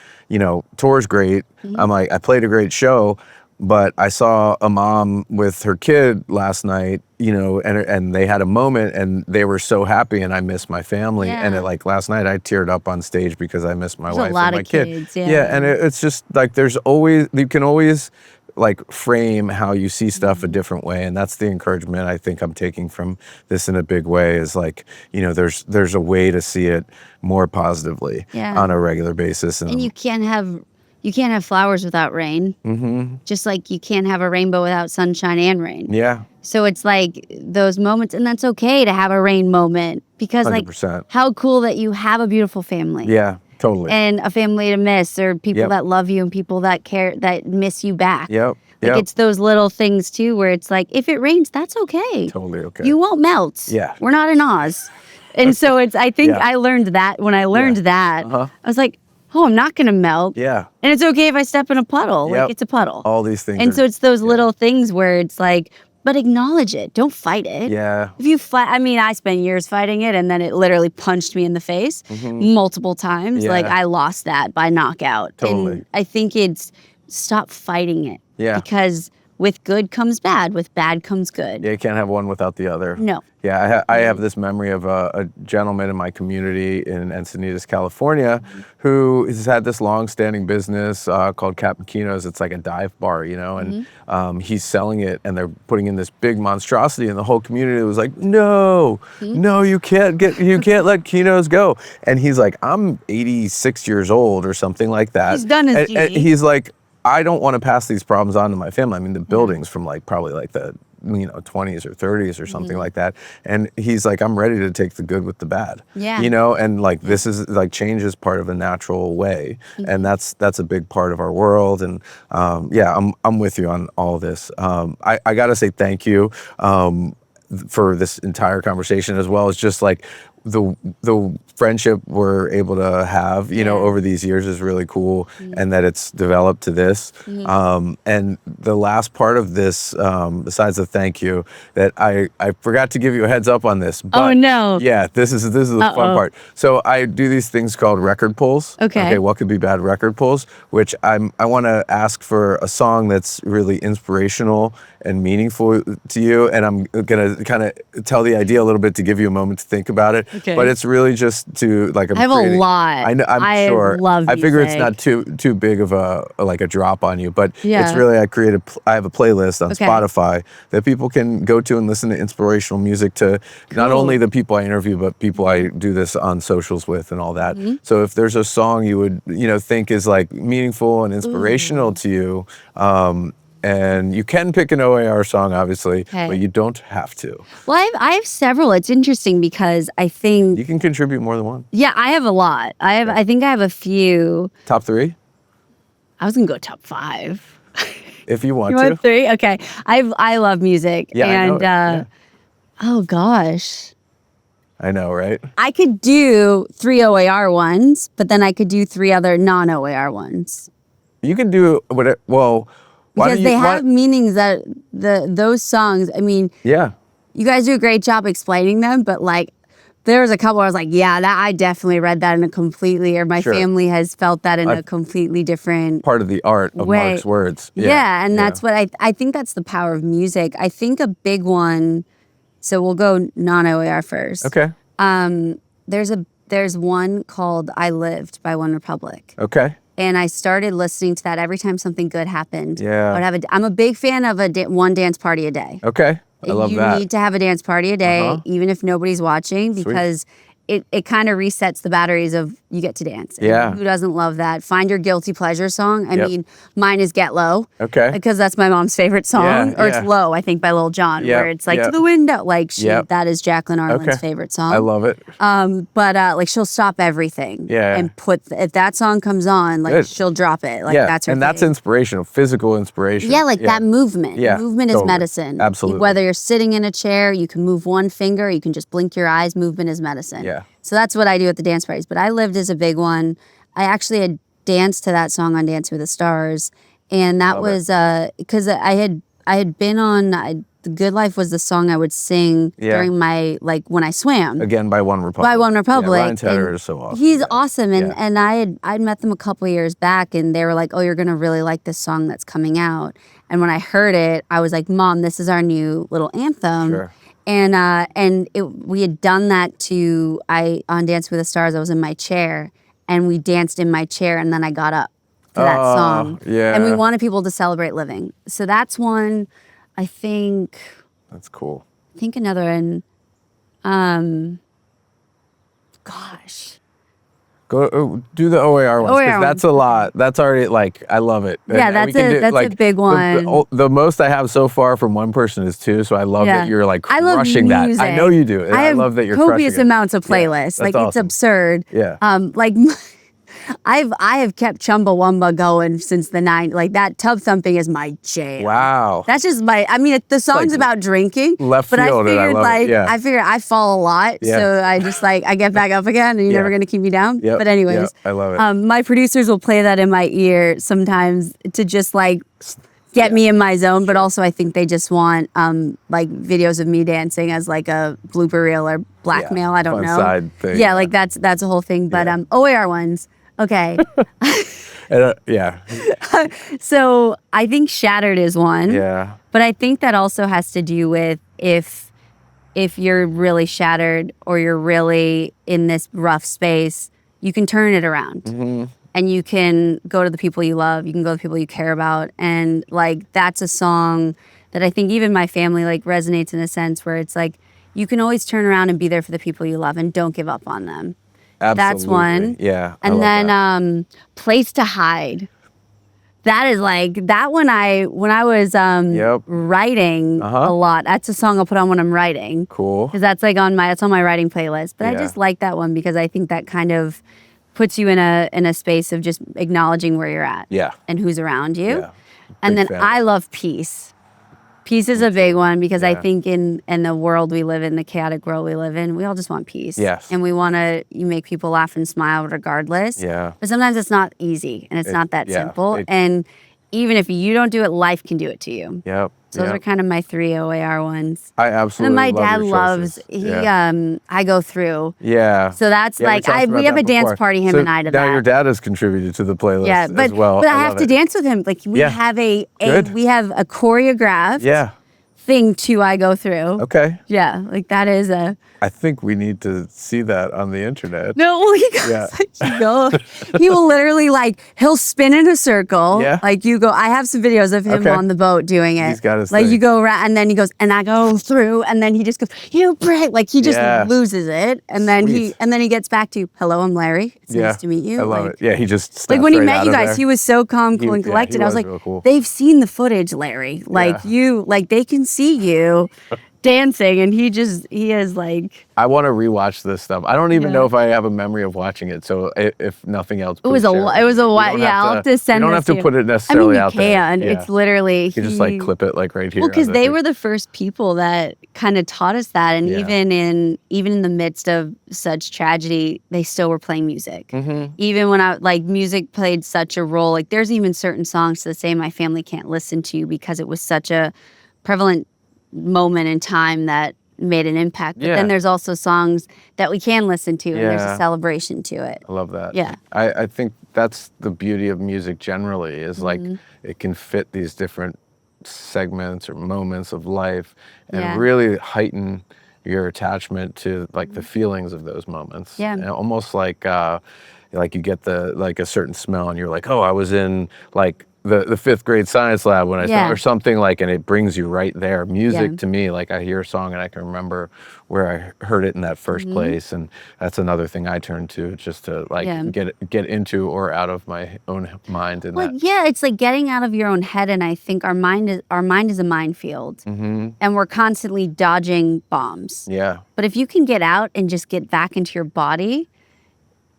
tour's great. I'm like, I played a great show, but I saw a mom with her kid last night, and they had a moment and they were so happy and I missed my family. And like last night I teared up on stage because I missed my wife and my kid. And it's just like you can always like frame how you see stuff a different way. And that's the encouragement I think I'm taking from this in a big way, is like, there's a way to see it more positively on a regular basis. And you can't have flowers without rain. Just like you can't have a rainbow without sunshine and rain. Yeah. So it's like those moments, and that's okay to have a rain moment, because 100%. like how cool that you have a beautiful family. Yeah, totally. And a family to miss, or people that love you and people that care, that miss you back. Like it's those little things too, where it's like, if it rains, that's okay. Totally okay. You won't melt. Yeah. We're not in Oz. And so I think I learned that when I learned that, I was like, oh, I'm not going to melt. Yeah. And it's okay if I step in a puddle. Like, it's a puddle. All these things. And so it's those little things where it's like, but acknowledge it. Don't fight it. Yeah. If you fight, I mean, I spent years fighting it, and then it literally punched me in the face multiple times. Yeah. Like, I lost that by knockout. Totally. And I think it's stop fighting it. Yeah. Because with good comes bad, with bad comes good. Yeah, you can't have one without the other. No. Yeah, I have this memory of a gentleman in my community in Encinitas, California, who has had this long-standing business called Cappuccino's. It's like a dive bar, you know, and he's selling it, and they're putting in this big monstrosity, and the whole community was like, no, you can't let Kino's go. And he's like, I'm 86 years old or something like that. He's done his duty. And he's like, I don't want to pass these problems on to my family. I mean, the building's from like probably like the 20s or 30s or something like that. And he's like, I'm ready to take the good with the bad. Yeah. You know, and like this is like change is part of a natural way, and that's a big part of our world. And yeah, I'm with you on all this. I gotta say thank you for this entire conversation, as well as just like the friendship we're able to have, you know, over these years is really cool, and that it's developed to this. And the last part of this, besides the thank you, that I forgot to give you a heads up on this. But oh no! Yeah, this is the fun part. So I do these things called record pulls. Okay. What could be bad record pulls? Which I want to ask for a song that's really inspirational and meaningful to you, and I'm gonna kind of tell the idea a little bit to give you a moment to think about it. Okay. But it's really just to like I have a lot. I know, I'm sure. Love I figure it's music. not too big of a drop on you, but Yeah. it's really I have a playlist on Okay. Spotify that people can go to and listen to inspirational music to, not only the people I interview, but people I do this on socials with and all that. So if there's a song you would think is like meaningful and inspirational to you, and you can pick an OAR song, obviously, but you don't have to. Well, I have several. It's interesting because I think You can contribute more than one. yeah, I have a lot. I think I have a few. Top 3, I was gonna go top 5. if you want You to. want 3? Okay. I love music. Yeah, I know and it. Yeah. oh gosh. I know, right? I could do 3 OAR ones, but then I could do 3 other non-OAR ones. You can do whatever. Well, why Because do you, they have meanings that those songs, I mean, Yeah. you guys do a great job explaining them, but like there was a couple where I was like, yeah, that I definitely read that in a completely, or my Sure. family has felt that in a completely different Part of the art of way. Mark's words. Yeah, and that's what I think that's the power of music. I think a big one, so we'll go non-OAR first. Okay. There's one called I Lived by One Republic. Okay. And I started listening to that every time something good happened. Yeah. I would have I'm a big fan of one dance party a day. Okay. I love you that. need to have a dance party a day, even if nobody's watching, because it kind of resets the batteries of you get to dance. And Yeah. who doesn't love that? Find your guilty pleasure song. I Yep. mean, mine is Get Low. Okay. Because that's my mom's favorite song. Yeah, Or yeah. it's Low, I think, by Lil Jon, Yep, where it's like yep. to the window. Like Yep. that is Jacqueline Arlen's Okay. favorite song. I love it. But like she'll stop everything. Yeah. And if that song comes on, like Good. she'll drop it. Like Yeah. that's her And that's thing. inspirational, physical inspiration. Yeah, like that movement. Yeah, Movement is totally. medicine. Absolutely. Whether you're sitting in a chair, you can move one finger, you can just blink your eyes. Movement is medicine. Yeah. So that's what I do at the dance parties. But I Lived as a big one. I actually had danced to that song on Dance with the Stars, and that was because I had been on. The Good Life was the song I would sing during my when I swam. Again, by One Republic. By One Republic. Yeah, Ryan Tedder And is so awesome. He's awesome. And Yeah. and I'd met them a couple years back, and they were like, oh, you're going to really like this song that's coming out. And when I heard it, I was like, Mom, this is our new little anthem. Sure. And we had done that on Dance with the Stars. I was in my chair, and we danced in my chair, and then I got up to that song. Yeah. And we wanted people to celebrate living. So that's one, I think. That's cool. I think another one. Gosh. Go do the OAR ones, OAR because that's a lot. That's already I love it. Yeah, And we can do, that's a big one. The most I have so far from one person is 2, so I love that you're I love crushing that. music. I know you do. And I have love that you're crushing copious it. amounts of Yeah, playlists. that's It's awesome. absurd. Yeah. Like I have kept Chumbawamba going since the 90s. Like that tub thumping is my jam. Wow. That's just the song's about drinking. left but field, I and I figured love it. Yeah. I figured I fall a lot. Yeah. So I just I get back up again, and you're Yeah. never gonna keep me down. Yep, But anyways, yep, I love it. my producers will play that in my ear sometimes to just get me in my zone, but also I think they just want videos of me dancing as a blooper reel or blackmail. I don't fun know. side thing. Yeah, that's a whole thing. But OAR ones. Okay. And, yeah. So I think Shattered is one. Yeah. But I think that also has to do with if you're really shattered or you're really in this rough space, you can turn it around. Mm-hmm. And you can go to the people you love. You can go to the people you care about. And like, that's a song that I think even my family like resonates in a sense where it's like, you can always turn around and be there for the people you love and don't give up on them. Absolutely. That's one. Yeah. And then Place to Hide. That is like that when I was writing a lot. That's a song I'll put on when I'm writing. Cool. Because that's like on my writing playlist. But I just like that one because I think that kind of puts you in a space of just acknowledging where you're at. Yeah. And who's around you. Yeah. And then fan. I love Peace. Peace is a big one because I think in the world we live in, the chaotic world we live in, we all just want peace. Yes. And we want to make people laugh and smile regardless. Yeah. But sometimes it's not easy and it's not that simple. And even if you don't do it, life can do it to you. Yep. So those are kind of my 3 OAR ones. I absolutely and my dad your loves, choices. I Go Through. Yeah. So that's Yeah, like, we have a dance party, him and I, to now that. your dad has contributed to the playlist but, as well. But I have to dance with him. Like we have a choreographed thing to I Go Through. Okay. Yeah, like that is a... I think we need to see that on the internet. No, well, he goes, he will literally he'll spin in a circle. Yeah. Like you go, I have some videos of him on the boat doing it. He's got his like thing. you go around and then he goes, and I go through, and then he just goes, you break. Like he just loses it. And then he gets back to, hello, I'm Larry. It's nice to meet you. I love it. Yeah, he just like when he right met you guys, there. he was so calm, cool, and collected. I was like, cool. they've seen the footage, Larry. Like they can see you dancing, and he is like... I want to rewatch this stuff. I don't even know if I have a memory of watching it. So if nothing else, it was a while. I'll have to send. You don't have to put it necessarily out there. I mean, you can. It's literally. You just like clip it like right here. Well, because they were the first people that kind of taught us that, and even in the midst of such tragedy, they still were playing music. Mm-hmm. Even when music played such a role. Like there's even certain songs to say my family can't listen to because it was such a prevalent moment in time that made an impact. But then there's also songs that we can listen to, and there's a celebration to it. I love that. Yeah. I think that's the beauty of music generally is like it can fit these different segments or moments of life and really heighten your attachment to like the feelings of those moments. Yeah. And almost like you get a certain smell and you're like, oh, I was in like the 5th grade science lab when I saw, or something like, and it brings you right there. Music to me, like I hear a song and I can remember where I heard it in that first place, and that's another thing I turn to just to get into or out of my own mind. It's like getting out of your own head, and I think our mind is a minefield, and we're constantly dodging bombs. Yeah. But if you can get out and just get back into your body,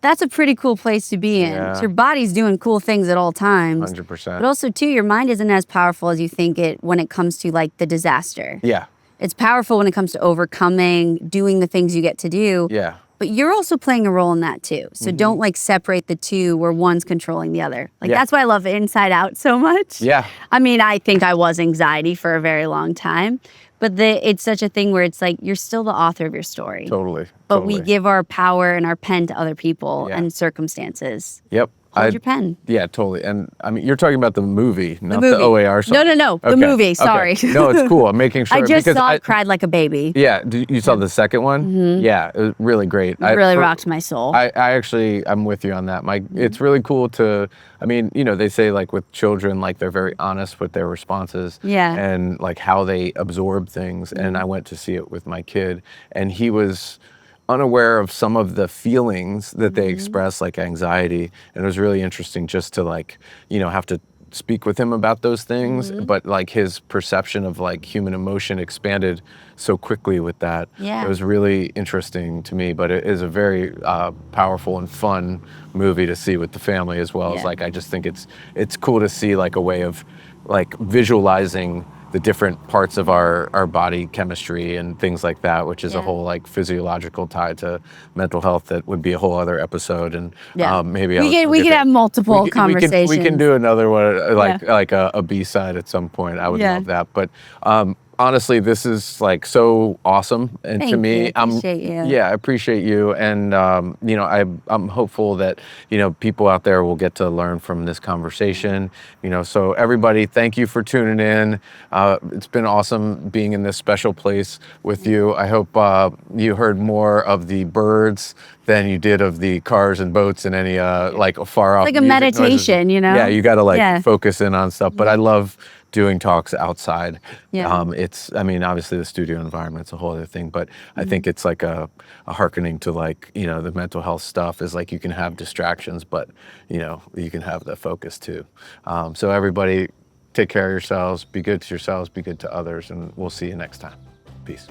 that's a pretty cool place to be in. Yeah. So your body's doing cool things at all times. 100%. But also, too, your mind isn't as powerful as you think it when it comes to, like, the disaster. Yeah. It's powerful when it comes to overcoming, doing the things you get to do. Yeah. But you're also playing a role in that, too. So don't, like, separate the two where one's controlling the other. Like, that's why I love Inside Out so much. Yeah. I mean, I think I was anxiety for a very long time. But it's such a thing where it's like, you're still the author of your story. Totally. But we give our power and our pen to other people and circumstances. Yep. Hold your pen. Yeah, totally. And I mean, you're talking about the movie, not the OAR song. No. The movie. Sorry. Okay. No, it's cool. I'm making sure. I just saw it, cried like a baby. Yeah. You saw the second one? Yeah. It was really great. It really rocked my soul. I'm with you on that. It's really cool to, I mean, they say like with children, like they're very honest with their responses. Yeah. And like how they absorb things. And I went to see it with my kid, and he was unaware of some of the feelings that they express, like anxiety. And it was really interesting just to like, have to speak with him about those things. But like his perception of like human emotion expanded so quickly with that. Yeah. It was really interesting to me, but it is a very powerful and fun movie to see with the family as well. As like, I just think it's cool to see like a way of like visualizing the different parts of our body chemistry and things like that, which is a whole like physiological tie to mental health that would be a whole other episode. And maybe we could have multiple conversations. We can do another one, like a B-side at some point. I would love that. But honestly, this is like so awesome, and to Thank you. me, Appreciate you. yeah, I appreciate you, and I'm hopeful that people out there will get to learn from this conversation. So everybody, thank you for tuning in. It's been awesome being in this special place with you. I hope you heard more of the birds than you did of the cars and boats and any like far off Like a music noises. meditation, you know? Yeah, you got to like Yeah. focus in on stuff. But I love doing talks outside. Yeah. I mean, obviously the studio environment's a whole other thing, but I think it's like a hearkening to like, the mental health stuff is like you can have distractions, but you can have the focus too. So everybody take care of yourselves, be good to yourselves, be good to others, and we'll see you next time. Peace.